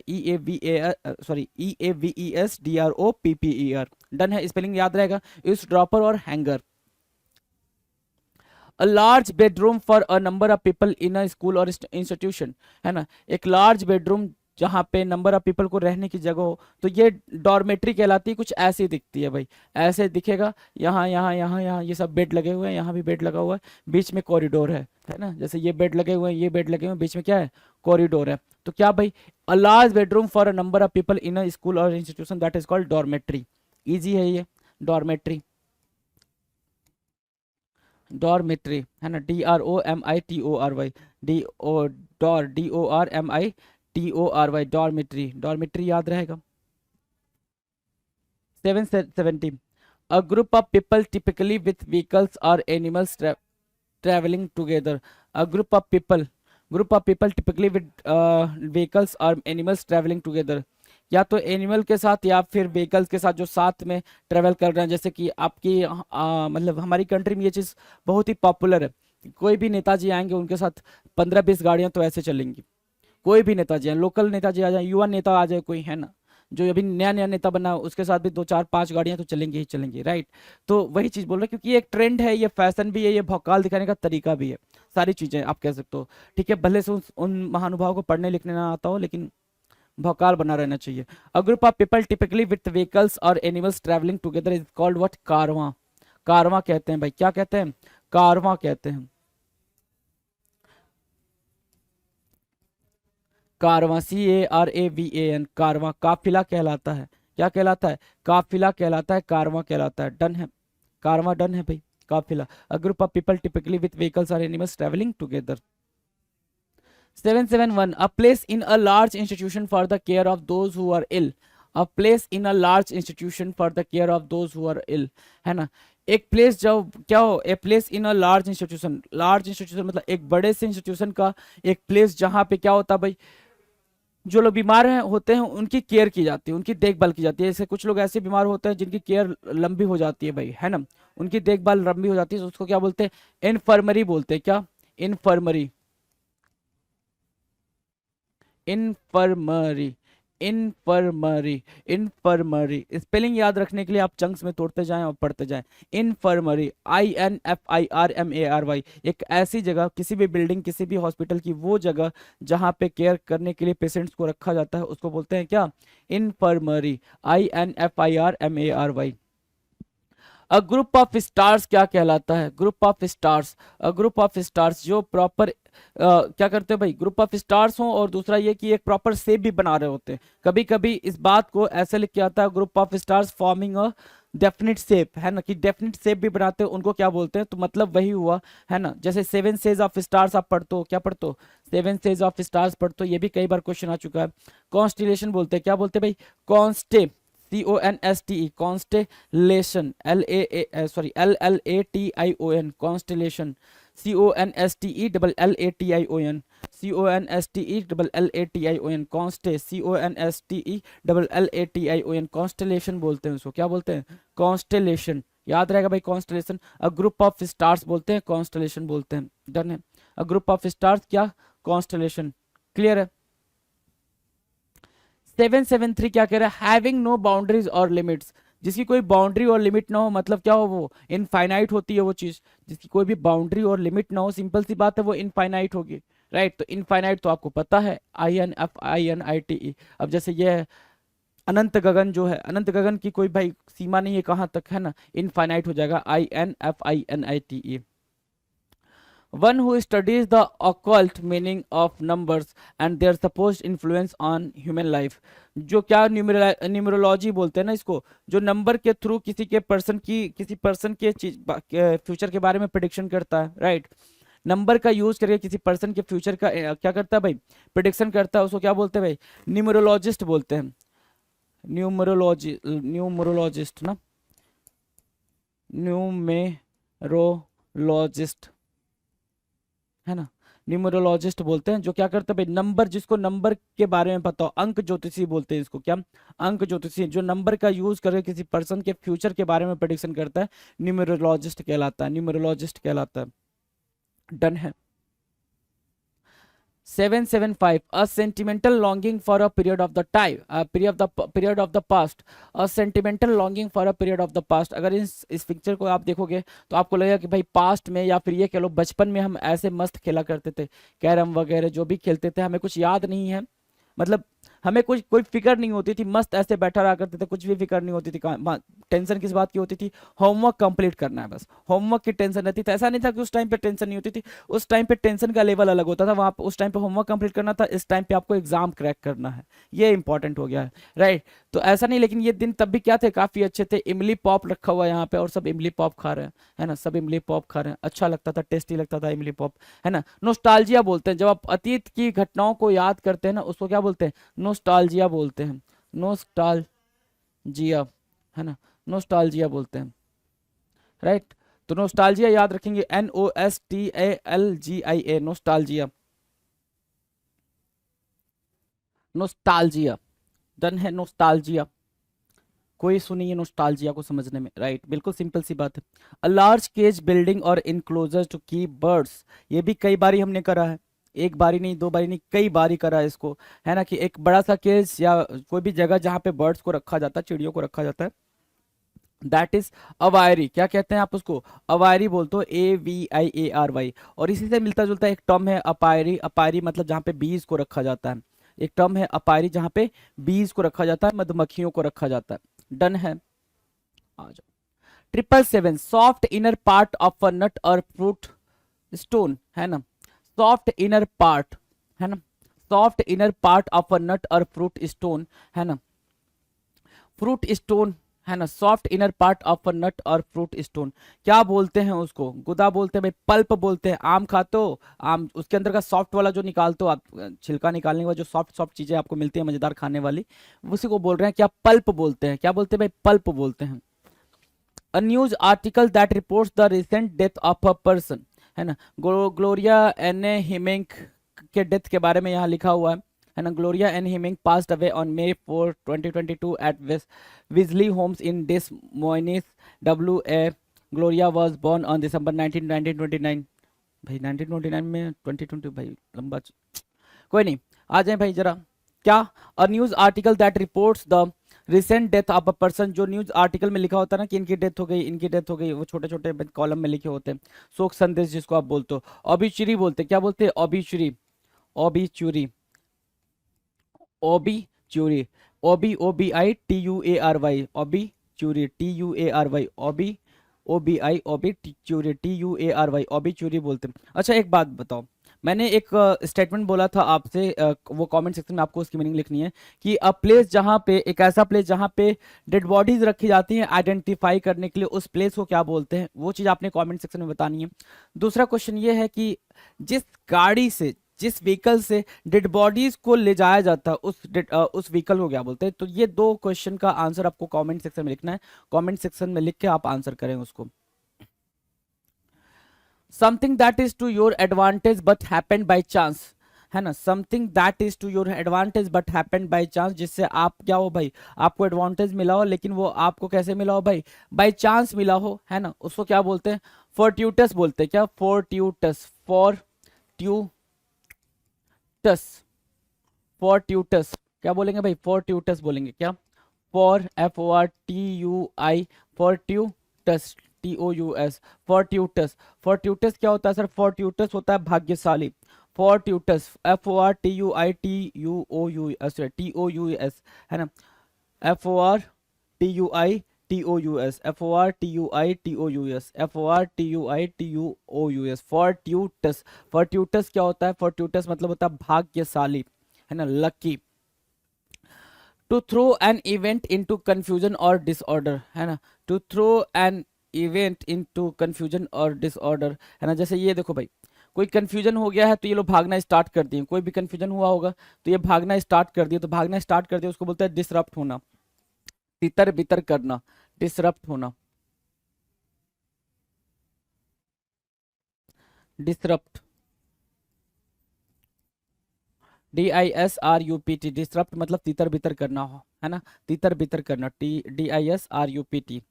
EAVESDROPPER। डन है, स्पेलिंग याद रहेगा, इव्स ड्रॉपर और hanger. A large bedroom for a number of people in a school or institution, है ना, एक लार्ज बेडरूम जहाँ पे नंबर ऑफ पीपल को रहने की जगह हो, तो ये डॉर्मेट्री कहलाती है। कुछ ऐसी दिखती है भाई, ऐसे दिखेगा, यहाँ यहाँ यहाँ यहाँ ये सब बेड लगे हुए हैं, यहाँ भी बेड लगा हुआ है, बीच में कॉरिडोर है ना, जैसे ये बेड लगे हुए हैं, ये बेड लगे हुए हैं, बीच में क्या है? कॉरिडोर है। तो क्या भाई? A large bedroom for a number of people in a school or institution, that is called dormitory. Easy है ये, डॉर्मेट्री, डॉर्मेट्री, है ना, DROMITORY, DORMITORY, डॉर्मेट्री, डॉर्मेट्री याद रहेगा। 770, अ group of people typically with vehicles or animals traveling together, a group of people typically with vehicles or animals traveling together, या तो animal के साथ या फिर व्हीकल्स के साथ जो साथ में ट्रेवल कर रहे हैं। जैसे कि आपकी मतलब हमारी कंट्री में ये चीज़ बहुत ही पॉपुलर है, कोई भी नेताजी आएंगे उनके साथ 15-20 गाड़ियां तो ऐसे चलेंगी। कोई भी नेताजी आए, लोकल नेताजी आ जाए, युवा नेता आ जाए कोई, है ना, जो अभी नया नया नेता बना, उसके साथ भी 2-4-5 गाड़ियां तो चलेंगी ही चलेंगी, राइट। तो वही चीज़ बोल रहे हैं, क्योंकि ये एक ट्रेंड है, ये फैशन भी है, ये भौकाल दिखाने का तरीका भी है, सारी चीज़ें आप कह सकते हो। ठीक है, भले से उन महानुभाव को पढ़ने लिखने ना आता हो, लेकिन भौकाल बना रहना चाहिए। A group of people typically with vehicles or animals travelling together is called what? कारवां। कारवां कहते हैं भाई, क्या कहते हैं? कारवां कहते हैं। कारवां, CARAVAN, कारवां, काफिला कहलाता है। क्या कहलाता है? काफिला कहलाता है, कारवां कहलाता है। डन है, कारवां डन है भाई, काफिला। A group of people typically with vehicles or animals travelling together. 771, a place in a large institution for the care of those who are ill, a place in a large institution for the care of those who are ill, है ना, एक place जो क्या हो? A place in a large institution, large institution मतलब एक बड़े से इंस्टीट्यूशन का एक प्लेस जहाँ पे क्या होता है भाई? जो लोग बीमार हैं होते हैं उनकी केयर की जाती है, उनकी देखभाल की जाती है। जैसे कुछ लोग ऐसे बीमार होते हैं जिनकी केयर लंबी हो जाती है भाई, है ना, उनकी देखभाल लंबी हो जाती है, तो उसको क्या बोलते हैं? इन्फर्मरी बोलते हैं। क्या? Infirmary, infirmary, infirmary, infirmary. Spelling याद रखने के लिए आप चंक्स में तोड़ते जाएं और पढ़ते जाएं। इन्फर्मरी, INFIRMARY, एक ऐसी जगह, किसी भी बिल्डिंग, किसी भी हॉस्पिटल की वो जगह जहां पे केयर करने के लिए पेशेंट्स को रखा जाता है, उसको बोलते हैं क्या? Infirmary, INFIRMARY। A group of stars क्या कहलाता है? Group of stars, a group of stars जो प्रॉपर क्या करते हैं भाई? ग्रुप ऑफ स्टार्स हो, और दूसरा ये कि एक प्रॉपर शेप भी बना रहे होते हैं। कभी कभी इस बात को ऐसे लिख के आता है, group of stars forming a definite shape, है ना, कि डेफिनेट शेप भी बनाते हैं, उनको क्या बोलते हैं? तो मतलब वही हुआ, है ना। जैसे 7 सेज ऑफ स्टार्स आप पढ़ते हो, क्या पढ़ते हो? 7 सेज ऑफ स्टार्स पढ़ते हो, ये भी कई बार क्वेश्चन आ चुका है। कॉन्स्टिलेशन बोलते हैं, क्या बोलते हैं भाई? कॉन्स्टे, CONSTE, constellation, LLATION, constellation, CONSTELLATION, CONSTELLATION, कॉन्स्टे, CONSTELLATION, constellation बोलते हैं उसको। क्या बोलते हैं? कॉन्स्टेलेशन, याद रहेगा भाई, constellation. A group of stars बोलते हैं, कॉन्स्टेलेशन बोलते हैं। डन है, अ ग्रुप ऑफ स्टार्स क्या? कॉन्स्टेलेशन। क्लियर है। 773 क्या कह रहा है? हैविंग नो बाउंड्रीज और लिमिट्स, जिसकी कोई बाउंड्री और लिमिट ना हो, मतलब क्या हो? वो इनफाइनाइट होती है वो चीज, जिसकी कोई भी बाउंड्री और लिमिट ना हो, सिंपल सी बात है, वो इनफाइनाइट होगी, राइट। तो इनफाइनाइट तो आपको पता है, INFINITE। अब जैसे ये है अनंत गगन, जो है अनंत गगन की कोई भाई सीमा नहीं है कहाँ तक, है ना, इनफाइनाइट हो जाएगा, INFINITE। One who studies the occult meaning of numbers and their supposed influence on human life. जो क्या न्यूमरोलॉजी बोलते हैं ना इसको, जो नंबर के थ्रू किसी पर्सन के फ्यूचर के बारे में प्रिडिक्शन करता है, राइट। नंबर का यूज करके किसी पर्सन के फ्यूचर का क्या करता है भाई, प्रिडिक्शन करता है, उसको क्या बोलते हैं भाई, न्यूमरोलॉजिस्ट बोलते हैं। न्यूमरोलॉजिस्ट ना, न्यूमेरोलॉजिस्ट है ना, न्यूमरोलॉजिस्ट बोलते हैं। जो क्या करते हैं भाई, नंबर, जिसको नंबर के बारे में पता हो, अंक ज्योतिषी बोलते हैं इसको, क्या, अंक ज्योतिषी, जो नंबर का यूज करके किसी पर्सन के फ्यूचर के बारे में प्रेडिक्शन करता है, न्यूमरोलॉजिस्ट कहलाता है, न्यूमरोलॉजिस्ट कहलाता है। डन है। 775 a sentimental longing for a period of the time, a period of the past, a sentimental longing for a period of the past। अगर इस पिक्चर को आप देखोगे तो आपको लगेगा कि भाई पास्ट में, या फिर ये कह लो बचपन में हम ऐसे मस्त खेला करते थे, कैरम वगैरह जो भी खेलते थे, हमें कुछ याद नहीं है, मतलब हमें कुछ कोई फिक्र नहीं होती थी, मस्त ऐसे बैठा रहा करते थे, कुछ भी फिक्र नहीं होती थी। टेंशन किस बात की होती थी, होमवर्क कंप्लीट करना है, बस होमवर्क की टेंशन रहती थी। ऐसा नहीं था कि उस टाइम पे टेंशन नहीं होती थी, उस टाइम पे टेंशन का लेवल अलग होता था। वहां उस टाइम पे होमवर्क कंप्लीट करना था, इस टाइम पे आपको एग्जाम क्रैक करना है, ये इंपॉर्टेंट हो गया है, राइट। तो ऐसा नहीं, लेकिन ये दिन तब भी क्या थे, काफी अच्छे थे। इमली पॉप रखा हुआ है यहाँ पे और सब इमली पॉप खा रहे हैं, है ना, सब इमली पॉप खा रहे हैं, अच्छा लगता था, टेस्टी लगता था इमली पॉप, है ना। नोस्टाल्जिया बोलते हैं, जब आप अतीत की घटनाओं को याद करते हैं ना, उसको क्या बोलते हैं, नोस्टाल्जिया बोलते हैं, नोस्टाल्जिया, है ना, नोस्टाल्जिया बोलते हैं, राइट। तो नोस्टाल्जिया याद रखेंगे, NOSTALGIA, नोस्टाल्जिया, नोस्टाल्जिया। डन है, नोस्टाल्जिया। कोई सुनिए नोस्टाल्जिया को समझने में, राइट, बिल्कुल सिंपल सी बात है। अ लार्ज केज बिल्डिंग और इनक्लोजर टू कीप बर्ड्स, ये भी कई बारी हमने करा है, एक बारी नहीं, दो बारी नहीं, कई बारी करा है इसको, है ना, कि एक बड़ा सा केज या कोई भी जगह जहाँ पे बर्ड्स को रखा जाता है, चिड़ियों को रखा जाता है, दैट इज अवायरी। क्या कहते हैं आप उसको, अवायरी बोलते हो, AVIARY। और इसी से मिलता जुलता एक टर्म है अपायरी, अपायरी मतलब जहाँ पे बीज को रखा जाता है, एक टर्म है अपायरी जहाँ पे बीज को रखा जाता है, मधुमक्खियों को रखा जाता है। डन है, आ जाओ। 777 soft inner part of a nut or fruit stone, है ना, सॉफ्ट इनर पार्ट, है ना, soft inner part of a nut or fruit stone, है ना, फ्रूट स्टोन, है ना, soft inner part of a nut or fruit stone, क्या बोलते हैं उसको, गुदा बोलते हैं भाई, पल्प बोलते हैं। आम खाते हो, आम उसके अंदर का सॉफ्ट वाला जो निकालते हो आप, छिलका निकालने के बाद जो सॉफ्ट सॉफ्ट चीजें आपको मिलती है मजेदार खाने वाली, उसी को बोल रहे हैं क्या, पल्प बोलते हैं। क्या बोलते हैं भाई, पल्प बोलते हैं। A news article that reports the recent death of a person, है ना, ग्लोरिया एन हिमिंग के डेथ के बारे में यहाँ लिखा हुआ है ना, Gloria Ann Himming passed away on May 4, 2022 at Wesley Homes in Des Moines, WA। Gloria was born on December 19, 1929। भाई 1929 में 2020, भाई लंबा कोई नहीं, आ जाए भाई जरा। क्या, अ news article that reports the recent death of a person, जो न्यूज आर्टिकल में लिखा होता है ना कि इनकी डेथ हो गई, इनकी डेथ हो गई, वो छोटे छोटे कॉलम में लिखे होते हैं, शोक संदेश जिसको आप बोलते हो, ऑबिचुरी बोलते हैं। क्या बोलते हैं, obituary, obituary, obituary, OBOBITUARY, obituary, TUARY, OBI, obituary, TUARY, obituary बोलते हैं। अच्छा एक बात बताओ, मैंने एक स्टेटमेंट बोला था आपसे, वो कमेंट सेक्शन में आपको उसकी मीनिंग लिखनी है, कि अ प्लेस जहाँ पे, एक ऐसा प्लेस जहाँ पे डेड बॉडीज रखी जाती हैं आइडेंटिफाई करने के लिए, उस प्लेस को क्या बोलते हैं, वो चीज़ आपने कमेंट सेक्शन में बतानी है। दूसरा क्वेश्चन ये है कि जिस गाड़ी से, जिस व्हीकल से डेड बॉडीज को ले जाया जाता है, उस व्हीकल को क्या बोलते हैं। तो ये दो क्वेश्चन का आंसर आपको कमेंट सेक्शन में लिखना है, कमेंट सेक्शन में लिख के आप आंसर करें उसको। Something that is to your advantage but happened by chance, है ना, something that is to your advantage but happened by chance, जिससे आप क्या हो भाई, आपको एडवांटेज मिला हो, लेकिन वो आपको कैसे मिला हो भाई, बाय चांस मिला हो, है ना, उसको क्या बोलते हैं, फोर्ट्यूटस बोलते हैं। क्या, फोर्ट्यूटस, फोर्ट्यूटस, फोर्ट्यूटस, क्या बोलेंगे भाई, फोर्ट्यूटस बोलेंगे। क्या, फॉर, FORTUI, फोर्ट्यूटस, TOUS, फोर्ट्यूटस। फोर्ट्यूटस क्या होता है सर, फोर्ट्यूटस होता है भाग्यशाली, फोर्ट्यूटस, FORTUITUOUS, TOUS, है ना, FORTUITUOUS, TOUS, FORTUITOUS, FORTUITOUS, fortuitous। fortuitous क्या होता है? fortuitous मतलब होता है भाग्यशाली, है ना, lucky. To throw an event into confusion और डिसऑर्डर, है ना, to throw an event into confusion और डिसऑर्डर, है ना। जैसे ये देखो भाई, कोई कंफ्यूजन हो गया है तो ये लोग भागना स्टार्ट कर दिए, कोई भी कंफ्यूजन हुआ होगा तो ये भागना स्टार्ट कर दिए, तो भागना स्टार्ट कर दिया उसको बोलते हैं डिसरप्ट होना, तितर बितर करना, डिसरप्ट होना, डिसरप्ट, DISRUPT, डिसरप्ट मतलब तितर बितर करना हो, है ना, तितर बितर करना, DISRUPT।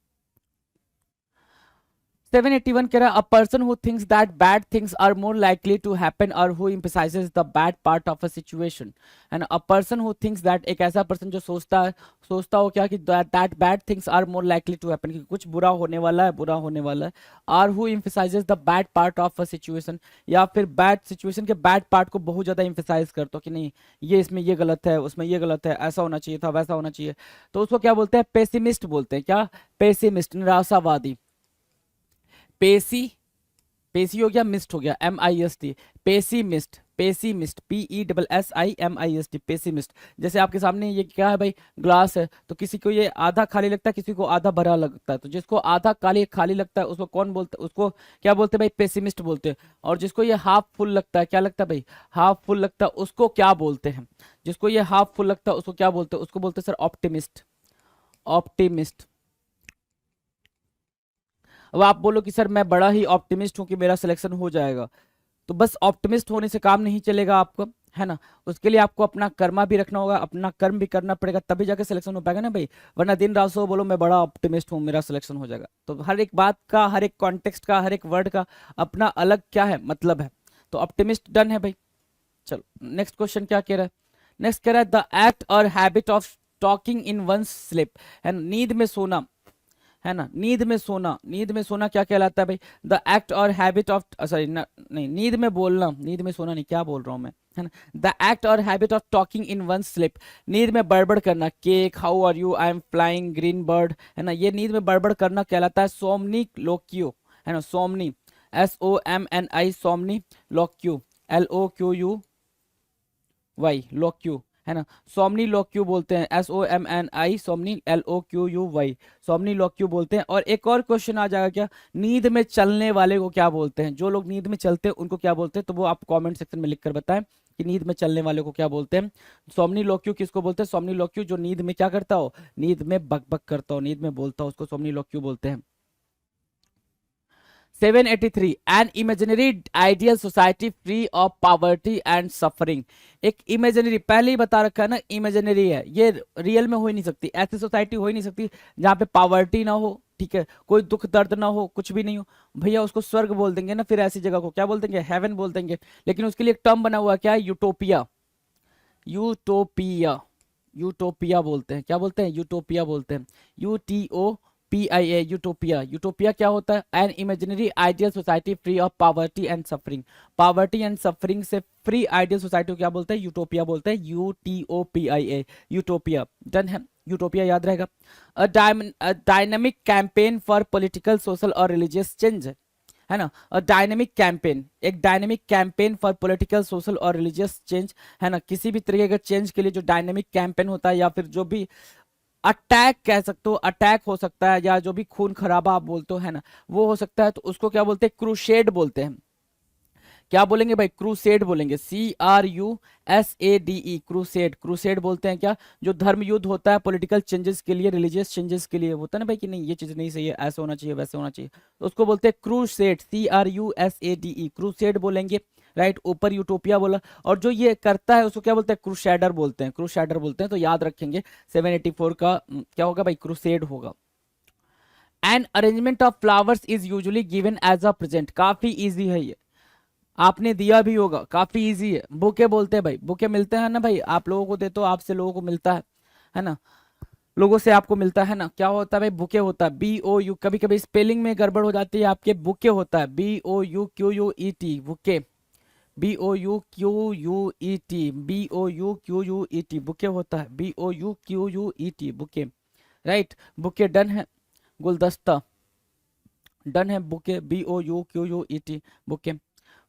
781 कह रहा है, a person who thinks that bad things are more likely to happen or who emphasizes the bad part of a situation, and a person who thinks that, एक ऐसा person जो सोचता हो क्या कि that bad things are more likely to happen, कि कुछ बुरा होने वाला है, बुरा होने वाला है, or who emphasizes the bad part of a situation, या फिर bad situation के bad part को बहुत ज्यादा emphasize करता हो कि नहीं ये इसमें ये गलत है, उसमें ये गलत है, ऐसा होना चाहिए था, वैसा होना चाहिए, तो उसको क्या बोलते हैं? पेसिमिस्ट बोलते हैं। क्या? पेसिमिस्ट, निराशावादी। पेसी, पेसी हो गया, मिस्ट हो गया, MIST, पेसीमिस्ट, पेसीमिस्ट, PESSIMIST, पेसीमिस्ट। जैसे आपके सामने ये क्या है भाई? ग्लास है, तो किसी को ये आधा खाली लगता है, किसी को आधा भरा लगता है, तो जिसको आधा खाली लगता है उसको कौन बोलता है? उसको क्या बोलते हैं भाई? पेसिमिस्ट बोलते हैं। और जिसको ये हाफ फुल लगता है, क्या लगता है भाई? हाफ फुल लगता है, उसको क्या बोलते हैं? जिसको ये हाफ फुल लगता है उसको क्या बोलते हैं? उसको बोलते हैं सर ऑप्टिमिस्ट, ऑप्टिमिस्ट। अब आप बोलो कि सर मैं बड़ा ही ऑप्टिमिस्ट हूं कि मेरा सिलेक्शन हो जाएगा, तो बस ऑप्टिमिस्ट होने से काम नहीं चलेगा आपको, है ना, उसके लिए आपको अपना कर्मा भी रखना होगा, अपना कर्म भी करना पड़ेगा, तभी जाके सिलेक्शन हो पाएगा ना भाई। वरना दिन रात सो बोलो मैं बड़ा ऑप्टिमिस्ट हूँ मेरा सिलेक्शन हो जाएगा, तो हर एक बात का, हर एक कॉन्टेक्स्ट का, हर एक वर्ड का अपना अलग क्या है मतलब है। तो ऑप्टिमिस्ट डन है भाई। चलो नेक्स्ट क्वेश्चन क्या कह रहा है? नेक्स्ट कह रहा है द एक्ट और habit of talking in one sleep, है ना, नींद में सोना, है ना, नींद में सोना, नींद में सोना क्या कहलाता है भाई? द एक्ट और हैबिट ऑफ, सॉरी नहीं, नींद में बोलना, नींद में सोना नहीं, क्या बोल रहा हूं मैं, है ना, द एक्ट और habit of talking in one sleep, नींद में बड़बड़ करना, cake, how are you, I am flying, green bird, है ना, ये नींद में बड़बड़ करना कहलाता है सोमनी लोक्यू, है ना, सोमनी, SOMNI, सोमनी लोक्यू, LOQUY, लोक्यू, है ना, सोमनी लोक्यू बोलते हैं, SOMNI, सोमनी, LOQUY, सोमनी लोक्यू बोलते हैं। और एक और क्वेश्चन आ जाएगा, क्या नींद में चलने वाले को क्या बोलते हैं? जो लोग नींद में चलते हैं उनको क्या बोलते हैं? तो वो आप कमेंट सेक्शन में लिखकर बताएं कि नींद में चलने वाले को क्या बोलते हैं। सोमनी लोक्यू किसको बोलते हैं? सोमनी लोक्यू जो नींद में क्या करता हो? नींद में बकबक करता हो, नींद में बोलता हो, उसको सोमनी लोक्यू बोलते हैं। 783 an imaginary ideal society free of poverty and suffering, एक इमेजिनरी, पहले ही बता रखा है ना, इमेजिनरी है, ये रियल में हो ही नहीं सकती, ऐसी सोसाइटी हो ही नहीं सकती जहां पे पॉवर्टी ना हो, ठीक है, कोई दुख दर्द ना हो, कुछ भी नहीं हो, भैया उसको स्वर्ग बोल देंगे ना, फिर ऐसी जगह को क्या बोल देंगे? हेवन बोल देंगे। लेकिन उसके लिए एक टर्म बना हुआ है, क्या है? यूटोपिया, यूटोपिया, यूटोपिया बोलते हैं, क्या बोलते हैं? यूटोपिया बोलते हैं, UTOPIA, यूटोपिया। यूटोपिया क्या होता है? An imaginary ideal society free of poverty and suffering, poverty and suffering से फ्री आइडियल सोसाइटी को क्या बोलते हैं? यूटोपिया बोलते हैं, UTOPIA, यूटोपिया। डन है, यूटोपिया याद रहेगा। A dynamic campaign for political, social और रिलीजियस चेंज, है ना, अ डायनेमिक कैंपेन, एक dynamic campaign for political, social और रिलीजियस चेंज, है ना, किसी भी तरीके का चेंज के लिए जो डायनेमिक कैंपेन होता है, या फिर जो भी अटैक कह सकते हो, अटैक हो सकता है, या जो भी खून खराबा आप बोलते हो, है ना, वो हो सकता है, तो उसको क्या बोलते हैं? क्रूसेड बोलते हैं। क्या बोलेंगे भाई? क्रूसेड बोलेंगे, CRUSADE, क्रूसेड, क्रूसेड बोलते हैं क्या? जो धर्म युद्ध होता है पॉलिटिकल चेंजेस के लिए, रिलीजियस चेंजेस के लिए, होता है ना भाई कि नहीं ये चीज नहीं सही है, ऐसा होना चाहिए, वैसे होना चाहिए, तो उसको बोलते हैं क्रूसेड, CRUSADE, क्रूसेड बोलेंगे, राइट। ऊपर यूटोपिया बोला, और जो ये करता है उसको क्या बोलते हैं? क्रूसैडर बोलते हैं, क्रूसैडर बोलते हैं, तो याद रखेंगे 784 का क्या होगा भाई? क्रूसेड होगा। An arrangement of flowers is usually given as a present, काफी इजी है ये, आपने दिया भी होगा, काफी इजी है। बुके बोलते हैं भाई, बुके मिलते हैं ना भाई, आप लोगों को देते हो, आपसे लोगों को मिलता है ना, लोगों से आपको मिलता है ना, क्या होता है भाई? बुके होता है, BOU, कभी कभी स्पेलिंग में गड़बड़ हो जाती है आपके, बुके होता है, BOUQUET, bouquet, BOUQUET, BOUQUET, bouquet होता है, BOUQUET, bouquet, right, bouquet done है। गुलदस्ता, डन है। Bouquet, BOUQUET, bouquet.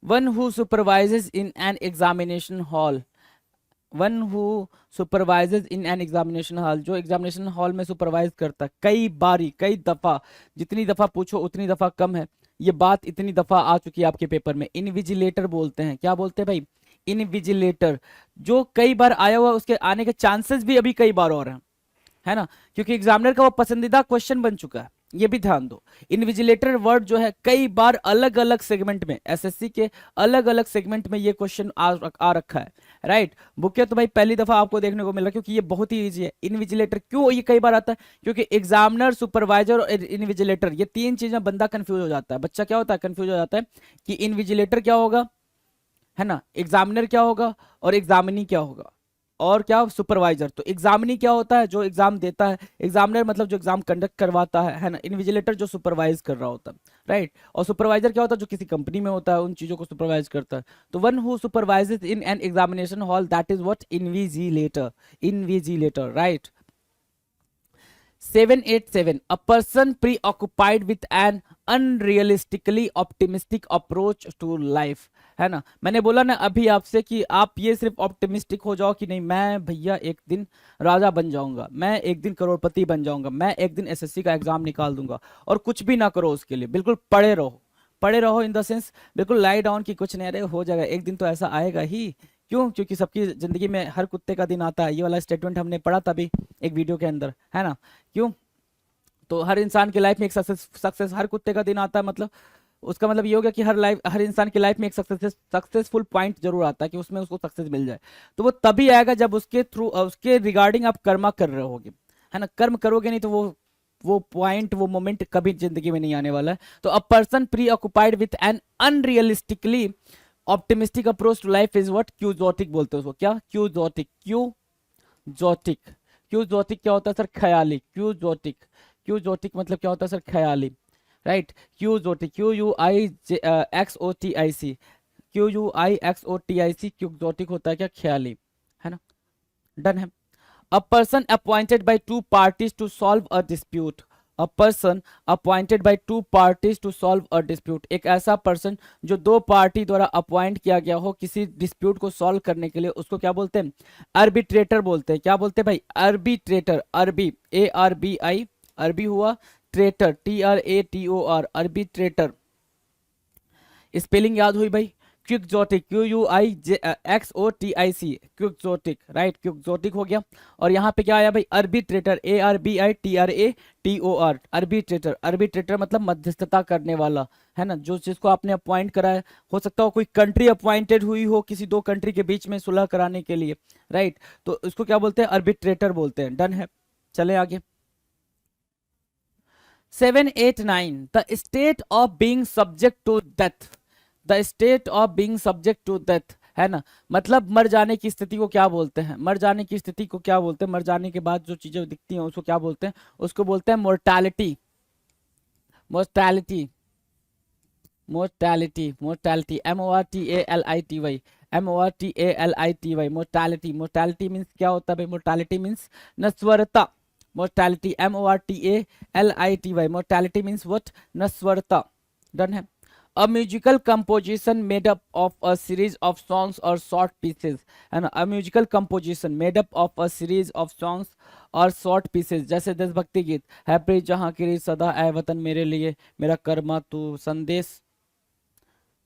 One who supervises in an examination hall, one who supervises in an examination hall, जो एग्जामिनेशन हॉल में supervise करता है, कई बारी, कई दफा, जितनी दफा पूछो उतनी दफा कम है, ये बात इतनी दफा आ चुकी है आपके पेपर में। इनविजिलेटर बोलते हैं, क्या बोलते हैं भाई? इनविजिलेटर, जो कई बार आया हुआ, उसके आने के चांसेस भी अभी कई बार और हैं, है ना, क्योंकि एग्जामिनर का वो पसंदीदा क्वेश्चन बन चुका है, ये भी ध्यान दो। इन्विजिलेटर वर्ड जो है कई बार अलग अलग सेगमेंट में, एसएससी के अलग अलग सेगमेंट में ये क्वेश्चन आ रखा है, राइट। बुके तो भाई पहली दफा आपको देखने को मिल रहा है, क्योंकि ये बहुत ही इजी है। इन्विजिलेटर क्यों ये कई बार आता है? क्योंकि एग्जामिनर, सुपरवाइजर और इन्विजिलेटर, ये तीन चीजें बंदा कंफ्यूज हो जाता है, बच्चा क्या होता है, कंफ्यूज हो जाता है कि इन्विजिलेटर क्या होगा, है ना, एग्जामिनर क्या होगा, और एग्जामिनी क्या होगा, और क्या, सुपरवाइजर। तो एग्जामिनी क्या होता है? जो एग्जाम देता है। एग्जामिनर मतलब जो एग्जाम कंडक्ट करवाता है ना। इन्विजिलेटर जो सुपरवाइज कर रहा होता है, राइट। और सुपरवाइजर क्या होता है? जो किसी कंपनी में होता है, उन चीजों को सुपरवाइज करता है। तो one who supervises in an examination hall, that is what? Invigilator, invigilator, right. 787, a person preoccupied with an unrealistically optimistic approach to life, है ना। मैंने बोला ना अभी आपसे कि आप ये सिर्फ ऑप्टिमिस्टिक हो जाओ कि नहीं, मैं भैया एक दिन राजा बन जाऊंगा, मैं एक दिन करोड़पति बन जाऊंगा, मैं एक दिन एसएससी का एग्जाम निकाल दूंगा, और कुछ भी ना करो उसके लिए, बिल्कुल पढ़े रहो, पढ़े रहो इन द सेंस बिल्कुल लाई डाउन की कुछ नहीं, अरे हो जाएगा, एक दिन तो ऐसा आएगा ही। क्यों? क्योंकि सबकी जिंदगी में हर कुत्ते का दिन आता है, ये वाला स्टेटमेंट हमने पढ़ा था अभी एक वीडियो के अंदर, है ना। क्यों? तो हर इंसान की लाइफ में एक सक्सेस हर कुत्ते का दिन आता है, मतलब उसका मतलब ये हो गया कि हर इंसान की लाइफ में एक सक्सेसफुल पॉइंट जरूर आता है कि उसमें उसको सक्सेस मिल जाए। तो वो तभी आएगा जब उसके थ्रू, उसके रिगार्डिंग आप कर्मा कर रहे होगे, है ना। कर्म करोगे नहीं तो वो पॉइंट, वो मोमेंट कभी जिंदगी में नहीं आने वाला है। तो a person preoccupied with an unrealistically optimistic approach to life is what? Quixotic बोलते हैं उसको। क्या? क्यूजोटिक, क्यूजोटिक। क्यूजोटिक क्या होता है सर? ख्याली। क्यूजोटिक, क्यूजोटिक मतलब क्या होता है सर? ख्याली, राइट। क्यूजोटिक, QUIXOTIC, QUIXOTIC, क्यूजोटिक होता है क्या? ख्याली, है ना। डन है। A person appointed by two parties to solve a dispute, a person appointed by two parties to solve a dispute, एक ऐसा पर्सन जो दो पार्टी द्वारा अपॉइंट किया गया हो किसी डिस्प्यूट को सॉल्व करने के लिए, उसको क्या बोलते हैं? आर्बिट्रेटर बोलते हैं। क्या बोलते हैं भाई? आर्बिट्रेटर, अरबी, ARBI, अरबी हुआ, ट्रेटर, TRATOR, आर्बिट्रेटर। स्पेलिंग याद हुई भाई? क्विक्जोटिक, QUIXOTIC, क्विक्जोटिक, राइट, क्विक्जोटिक हो गया। और यहाँ पे क्या आया भाई? Arbitrator, ARBITRATOR, arbitrator. आर्बिट्रेटर मतलब मध्यस्थता करने वाला, है ना, जो जिसको आपने अपॉइंट करा है। हो सकता हो कोई कंट्री अपॉइंटेड हुई हो किसी दो कंट्री के बीच में सुलह कराने के लिए, राइट, तो इसको क्या बोलते हैं? आर्बिट्रेटर बोलते हैं। डन है, चले आगे। 789, the state of being subject to death, the state of being subject to death, है ना, मतलब मर जाने की स्थिति को क्या बोलते हैं? मर जाने की स्थिति को क्या बोलते हैं? मर जाने के बाद जो चीजें दिखती हैं उसको क्या बोलते हैं? उसको बोलते हैं mortality, mortality, mortality, mortality, MORTALITY, MORTALITY, mortality. Mortality means क्या होता है भाई? मोर्टालिटी मीन्स नश्वरता। Mortality, MORTALITY, mortality means what? नश्वरता। डन है। A musical composition made up of a series of songs or short pieces, है ना। A musical composition made up of a series of songs or short pieces, जैसे देशभक्ति गीत, है प्रीत जहाँ की रीत सदा, ऐ वतन मेरे लिए मेरा कर्मा तू, संदेश,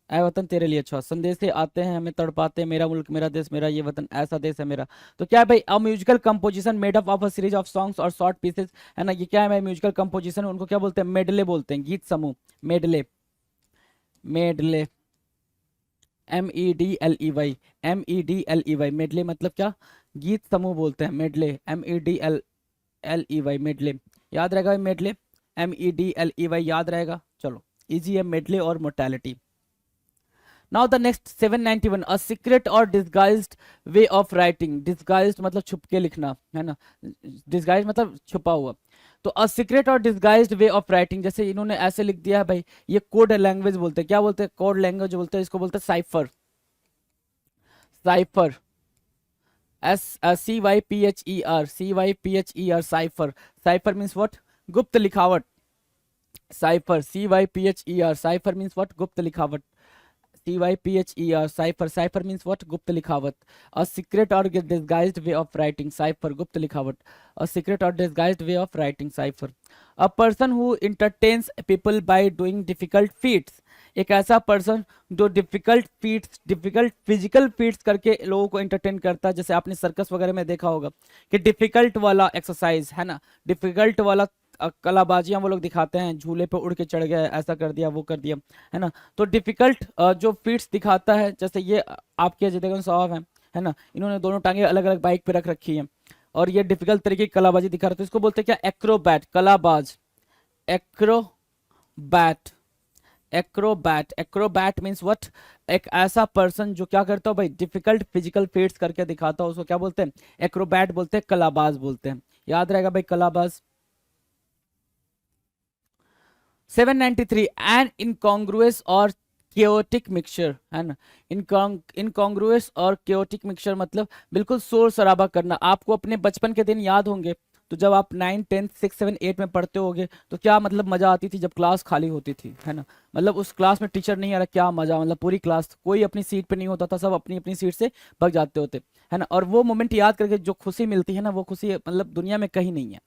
ऐ वतन तेरे लिए, अच्छा, संदेश से आते हैं हमें तड़पाते, मेरा मुल्क मेरा देश मेरा ये वतन, ऐसा देश है मेरा। तो क्या है भाई? A musical composition made up of a series of songs और शॉर्ट पीसेस, है ना। ये क्या है भाई? म्यूजिकल कंपोजिशन, उनको क्या बोलते हैं? मेडले बोलते हैं, गीत समूह, medley, medley, MEDLEY, MEDLEY, medley मतलब क्या? गीत समूह बोलते हैं, मेडले, MEDLEY, मेडले, याद रहेगा भाई? मेडले, MEDLEY याद रहेगा। चलो, इजी है मेडले और mortality. Now the next 791, a secret or disguised way of writing. Disguised मतलब छुप के लिखना, है ना, डिस्गाइज मतलब छुपा हुआ। तो अ secret or disguised way of writing, जैसे इन्होंने ऐसे लिख दिया है भाई, ये कोड लैंग्वेज बोलते हैं। क्या बोलते हैं? कोड लैंग्वेज बोलते हैं, इसको बोलते हैं cipher, cipher, CYPHER, CYPHER, cipher. Cipher means what? गुप्त लिखावट, cipher, CYPHER, cipher means what, गुप्त लिखावट। CYPHER, cipher, cipher means what, गुप्त लिखावट। A secret or disguised way of writing, cipher, गुप्त लिखावट। A secret or disguised way of writing, cipher. A person who entertains people by doing difficult feats, एक ऐसा person जो difficult feats, difficult physical feats करके लोगों को entertain करता है। जैसे आपने सर्कस वगैरह में देखा होगा कि डिफिकल्ट वाला एक्सरसाइज है ना, डिफिकल्ट वाला कलाबाजियां वो लोग दिखाते हैं, झूले पे उड़ के चढ़ गए, ऐसा कर दिया, वो कर दिया, है ना। तो डिफिकल्ट जो फीट्स दिखाता है, जैसे ये आपके अजय देवगन साहब हैं, है ना, इन्होंने दोनों टांगे अलग अलग बाइक पे रख रखी हैं और ये डिफिकल्ट तरीके की कलाबाजी दिखा रहे हैं, तो इसको बोलते हैं क्या, एक्रोबैट, कलाबाज। Acrobat, acrobat, acrobat means what, एक ऐसा पर्सन जो क्या करता हो भाई, डिफिकल्ट फिजिकल फीट्स करके दिखाता हो, उसको क्या बोलते हैं, एक्रोबैट बोलते हैं, कलाबाज बोलते हैं। याद रहेगा भाई, कलाबाज। 793, एन इनकॉन्ग्रुअस और chaotic मिक्सचर, है ना। इनकॉन्ग्रुअस और chaotic मिक्सचर मतलब बिल्कुल शोर शराबा करना। आपको अपने बचपन के दिन याद होंगे, तो जब आप 9, 10, 6, 7, 8 में पढ़ते होगे तो क्या मतलब मजा आती थी जब क्लास खाली होती थी, है ना। मतलब उस क्लास में टीचर नहीं आ रहा, क्या मजा, मतलब पूरी क्लास कोई अपनी सीट पे नहीं होता था, सब अपनी अपनी सीट से भग जाते होते, है ना। और वो मोमेंट याद करके जो खुशी मिलती है ना, वो खुशी मतलब दुनिया में कहीं नहीं है,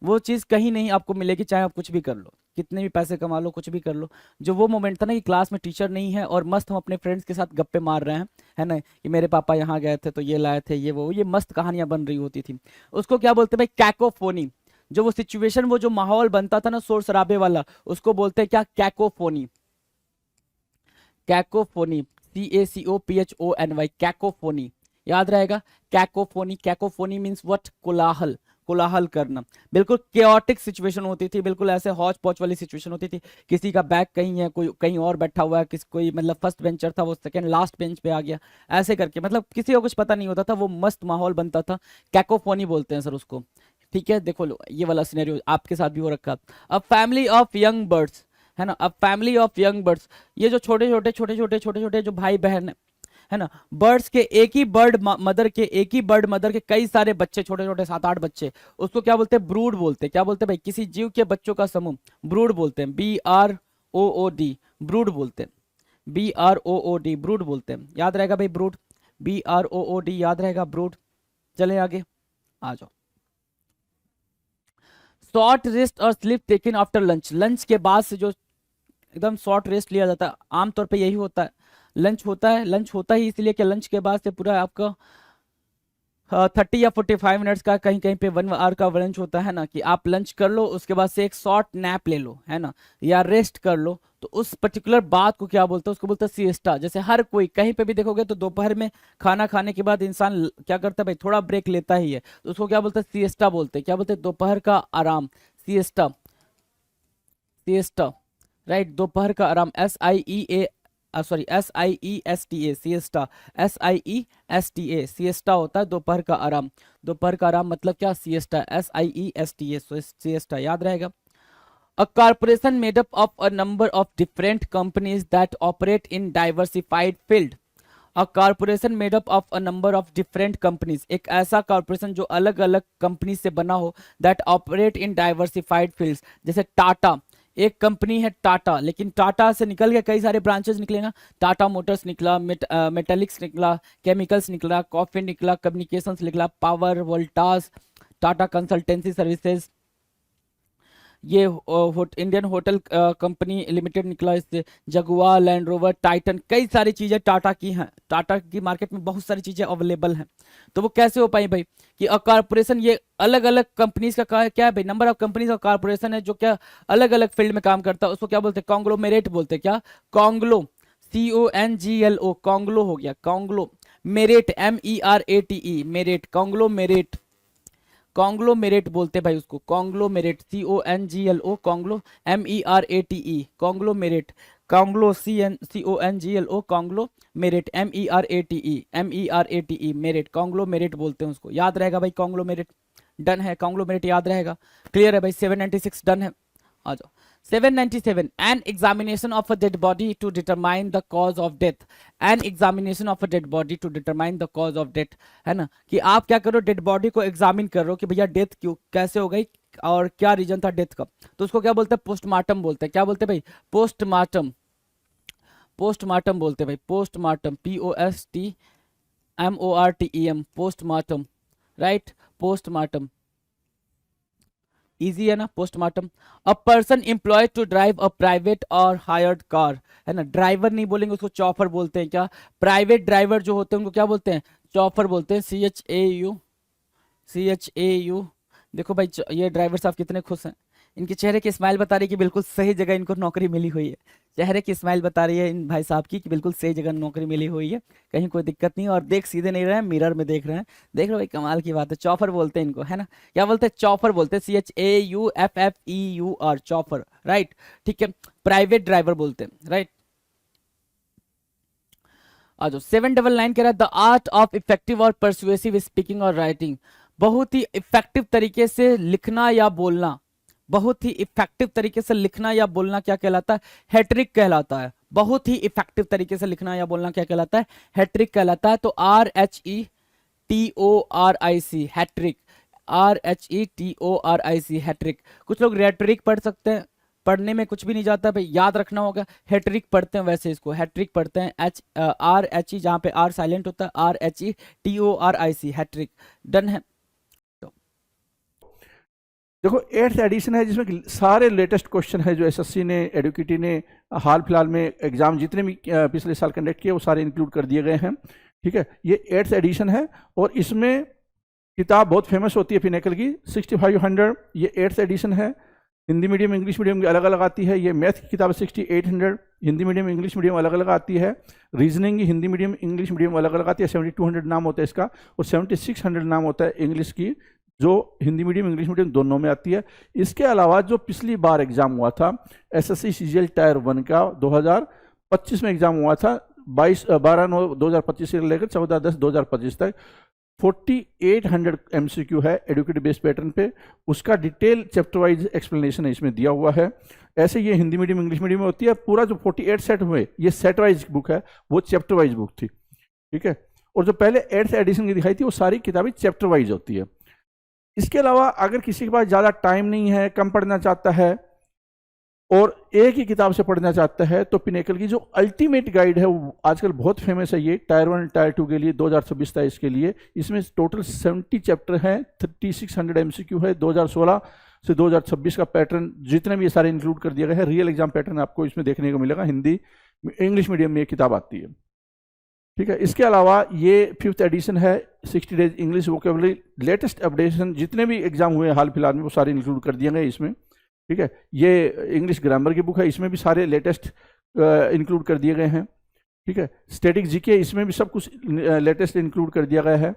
वो चीज़ कहीं नहीं आपको मिलेगी, चाहे आप कुछ भी कर लो, कितने भी पैसे कमा लो, कुछ भी कर लो। जो वो मोमेंट था ना कि क्लास में टीचर नहीं है और मस्त हम अपने फ्रेंड्स के साथ गप्पे मार रहे हैं, है ना, कि मेरे पापा यहाँ गए थे तो ये लाए थे, ये मस्त कहानियां बन रही होती थी, उसको क्या बोलते हैं भाई, कैकोफोनी। जो वो सिचुएशन, वो जो माहौल बनता था ना शोर शराबे वाला, उसको बोलते हैं क्या, कैकोफोनी। कैकोफोनी, CACOPHONY, कैकोफोनी, याद रहेगा, कैकोफोनी। कैकोफोनी मीन्स व्हाट, कोलाहल, कोलाहल करना। बिल्कुल केओटिक सिचुएशन होती थी, बिल्कुल ऐसे हौच पौच वाली सिचुएशन होती थी। किसी का बैग कहीं है, कोई कहीं और बैठा हुआ है, किसी कोई मतलब फर्स्ट बेंचर था वो सेकंड लास्ट बेंच पे आ गया, ऐसे करके मतलब किसी को कुछ पता नहीं होता था, वो मस्त माहौल बनता था। कैकोफोनी बोलते हैं सर उसको, ठीक है। देखो लो, ये वाला सिनेरियो आपके साथ भी हो रखा। अब फैमिली ऑफ यंग बर्ड्स, है ना, अब फैमिली ऑफ यंग बर्ड्स, ये जो छोटे छोटे जो भाई बहन है ना, बर्ड्स के एक ही बर्ड मदर के कई सारे बच्चे, छोटे छोटे 7-8 बच्चे, उसको क्या बोलते हैं, ब्रूड बोलते हैं। क्या बोलते हैं भाई, किसी जीव के बच्चों का समूह, ब्रूड बोलते हैं, BROOD, ब्रूड बोलते हैं, BROOD, ब्रूड बोलते हैं। याद रहेगा भाई, ब्रूड, BROOD, याद रहेगा, ब्रूड। चले आगे, आ जाओ। शॉर्ट रेस्ट और sleep taken after lunch, lunch के बाद से जो एकदम शॉर्ट रेस्ट लिया जाता है, आमतौर पे यही होता है, लंच होता है। लंच होता ही इसलिए कि लंच के बाद से पूरा आपका 30 या 45 मिनट्स का, कहीं कहीं पे 1 आवर का लंच होता है ना, कि आप लंच कर लो, उसके बाद से एक शॉर्ट नैप ले लो, है ना, या रेस्ट कर लो, तो उस पर्टिकुलर बात को क्या बोलते हैं, उसको बोलते हैं सिएस्टा। जैसे हर कोई कहीं पे भी देखोगे तो दोपहर में खाना खाने के बाद इंसान क्या करता है भाई, थोड़ा ब्रेक लेता ही है, तो उसको क्या बोलते हैं, सिएस्टा बोलते हैं। क्या बोलते हैं, दोपहर का आराम, सिएस्टा, सिएस्टा, राइट, दोपहर का आराम, SIESTA, सिएस्टा, SIESTA, सिएस्टा होता है दोपहर का आराम। दोपहर का आराम मतलब क्या, सिएस्टा, SIESTA, सिएस्टा, याद रहेगा। A corporation made up of a number of different companies that operate in diversified field. A corporation made up of a number of different companies, एक ऐसा कॉर्पोरेशन जो अलग अलग कंपनी से बना हो, that operate in diversified fields। जैसे टाटा, एक कंपनी है टाटा, लेकिन टाटा से निकल के कई सारे ब्रांचेस निकले ना, टाटा मोटर्स निकला, मेटालिक्स निकला, केमिकल्स निकला, कॉफी निकला, कम्युनिकेशंस निकला, power Voltas, Tata consultancy services, ये इंडियन होटल कंपनी लिमिटेड निकला इससे, जगुआर, लैंड रोवर, टाइटन, कई सारी चीजें टाटा की हैं। टाटा की मार्केट में बहुत सारी चीजें अवेलेबल हैं। तो वो कैसे हो पाई भाई, कि कॉर्पोरेशन ये अलग अलग कंपनीज का क्या है भाई, नंबर ऑफ कंपनीज का कॉर्पोरेशन है जो क्या अलग अलग फील्ड में काम करता है, उसको क्या बोलते हैं, कॉन्ग्लोमेरेट बोलते हैं। क्या, कॉन्ग्लो, CONGLO, कॉन्ग्लो हो गया, conglomerate, MERATE, merate, conglomerate, conglomerate बोलते हैं भाई उसको, conglomerate, CONGLO, conglo, MERATE, conglomerate, conglo, CONGLO, conglomerate, MERATE, merate, conglomerate बोलते हैं उसको। याद रहेगा भाई, कॉन्ग्लोमेरेट, डन है, कॉन्ग्लोमेरेट याद रहेगा, क्लियर है भाई। 796 डन है, आ जाओ। 797, an examination of a dead body to determine the cause of death, an examination of a dead body to determine the cause of death, है ना, कि आप क्या करो, डेड बॉडी को एग्जामिन कर रहे हो कि भैया डेथ क्यों कैसे हो गई, और क्या रीजन था डेथ का, तो उसको क्या बोलते हैं, पोस्टमार्टम बोलते हैं। क्या बोलते हैं भाई, पोस्टमार्टम, पोस्टमार्टम बोलते हैं भाई, postmortem, POSTMORTEM, postmortem, right, postmortem, easy है ना postmortem. A person employed to drive a private और हायर्ड कार, है ना, ड्राइवर नहीं बोलेंगे उसको चॉपर बोलते हैं। क्या, प्राइवेट ड्राइवर जो होते हैं उनको क्या बोलते हैं, चॉपर बोलते हैं, CHAU। देखो भाई ये ड्राइवर साहब कितने खुश हैं, इनके चेहरे की स्माइल बता रही है कि बिल्कुल सही जगह इनको नौकरी मिली हुई है। चेहरे की स्माइल बता रही है इन भाई साहब की कि बिल्कुल सही जगह नौकरी मिली हुई है, कहीं कोई दिक्कत नहीं है, और देख सीधे नहीं रहे हैं, मिरर में देख रहे हैं। देख रहे हो भाई, कमाल की बात है। चॉपर बोलते हैं इनको, है ना, क्या बोलते हैं, चॉपर बोलते हैं, CHAUFFEUR, चॉपर, राइट, ठीक है। प्राइवेट ड्राइवर बोलते हैं, राइट। आ जाओ 799 कह रहा है द आर्ट ऑफ इफेक्टिव और परसुएसिव स्पीकिंग और राइटिंग, बहुत ही इफेक्टिव तरीके से लिखना या बोलना, बहुत ही इफेक्टिव तरीके से लिखना या बोलना क्या कहलाता है, हैट्रिक कहलाता है। बहुत ही इफेक्टिव तरीके से लिखना या बोलना क्या कहलाता है, हैट्रिक कहलाता है। तो RHETORIC, हैट्रिक, RHETORIC, हैट्रिक। कुछ लोग रेटरिक पढ़ सकते हैं, पढ़ने में कुछ भी नहीं जाता भाई, याद रखना होगा, हैट्रिक पढ़ते हैं, वैसे इसको हैट्रिक पढ़ते हैं, RHE जहां पे R साइलेंट होता है, RHETORIC, हैट्रिक, डन है। देखो 8th एडिशन है जिसमें सारे लेटेस्ट क्वेश्चन है जो एसएससी ने, एडुकेटी ने हाल फिलहाल में एग्जाम जितने भी पिछले साल कंडक्ट किए वो सारे इंक्लूड कर दिए गए हैं, ठीक है। ये 8th एडिशन है और इसमें किताब बहुत फेमस होती है पिनेकल की 6500, ये 8th एडिशन है। हिंदी मीडियम इंग्लिश मीडियम की अलग अलग आती है। ये मैथ की किताब 6800, हिंदी मीडियम इंग्लिश मीडियम अलग अलग आती है। रीजनिंग की हिंदी मीडियम इंग्लिश मीडियम अलग अलग आती है, 7200 नाम होता है इसका, और 7600 नाम होता है इंग्लिश की, जो हिंदी मीडियम इंग्लिश मीडियम दोनों में आती है। इसके अलावा जो पिछली बार एग्जाम हुआ था एसएससी सीजीएल टायर 1 का 2025 में एग्जाम हुआ था, 12/9/2025 से लेकर 14/10/2025 तक 4800 MCQ है एडुकेटिव बेस्ड पैटर्न पे, उसका डिटेल चैप्टर वाइज एक्सप्लेनेशन इसमें दिया हुआ है। ऐसे ये हिंदी मीडियम इंग्लिश मीडियम में होती है। पूरा जो 48 सेट हुए ये सेट वाइज बुक है, वो चैप्टर वाइज बुक थी, ठीक है। और जो पहले 8th एडिशन की दिखाई थी वो सारी किताबें चैप्टर वाइज होती है। इसके अलावा अगर किसी के पास ज़्यादा टाइम नहीं है, कम पढ़ना चाहता है और एक ही किताब से पढ़ना चाहता है, तो पिनेकल की जो अल्टीमेट गाइड है वो आजकल बहुत फेमस है, ये टायर 1 टायर 2 के लिए 2026 के लिए। इसमें टोटल 70 चैप्टर हैं, 3600 MCQ है, 2016 से 2026 का पैटर्न जितने भी ये सारे इंक्लूड कर दिए गए हैं। रियल एग्जाम पैटर्न आपको इसमें देखने को मिलेगा, हिंदी इंग्लिश मीडियम में ये किताब आती है, ठीक है। इसके अलावा ये 5th एडिशन है, 60 days English vocabulary, latest updation जितने भी एग्जाम हुए हाल फिलहाल में वो सारे इंक्लूड कर दिए गए इसमें, ठीक है। ये इंग्लिश ग्रामर की बुक है, इसमें भी सारे लेटेस्ट इंक्लूड कर दिए गए हैं, ठीक है। स्टैटिक जीके इसमें भी सब कुछ लेटेस्ट इंक्लूड कर दिया गया है,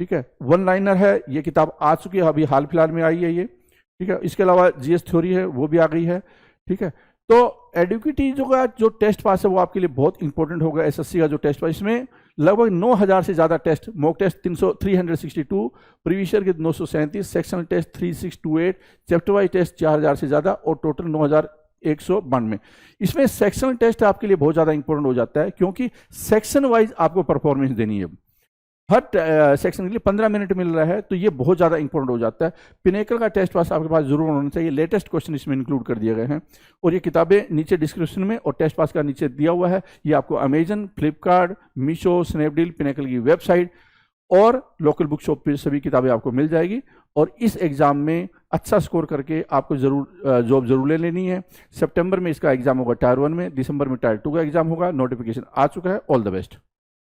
ठीक है। 1 लाइनर है, ये किताब आ चुकी है, अभी हाल फिलहाल में आई है ये, ठीक है। इसके अलावा जीएस थ्योरी है वो भी आ गई है, ठीक है। तो एडुकेटी जो टेस्ट पास है वो आपके लिए बहुत इंपॉर्टेंट होगा। एसएससी का जो टेस्ट पास, इसमें लगभग 9000 से ज़्यादा test, mock test 362, previous year के 937, sectional test 3628, chapter wise test 4000 से ज़्यादा और टोटल 9192। इसमें सेक्शनल टेस्ट आपके लिए बहुत ज़्यादा इंपॉर्टेंट हो जाता है, क्योंकि सेक्शन वाइज आपको परफॉर्मेंस देनी है। हर सेक्शन के लिए 15 मिनट मिल रहा है, तो ये बहुत ज़्यादा इंपॉर्टेंट हो जाता है। पिनेकल का टेस्ट पास आपके पास जरूर होना चाहिए, लेटेस्ट क्वेश्चन इसमें इंक्लूड कर दिए गए हैं। और ये किताबें नीचे डिस्क्रिप्शन में और टेस्ट पास का नीचे दिया हुआ है। ये आपको Amazon, Flipkart, Meesho, Snapdeal, pinnacle की वेबसाइट और लोकल बुक शॉप पे सभी किताबें आपको मिल जाएगी। और इस एग्ज़ाम में अच्छा स्कोर करके आपको जॉब जरूर ले लेनी है। सितंबर में इसका एग्जाम होगा टायर 1 में, दिसंबर में टायर 2 का एग्जाम होगा। नोटिफिकेशन आ चुका है। All the best.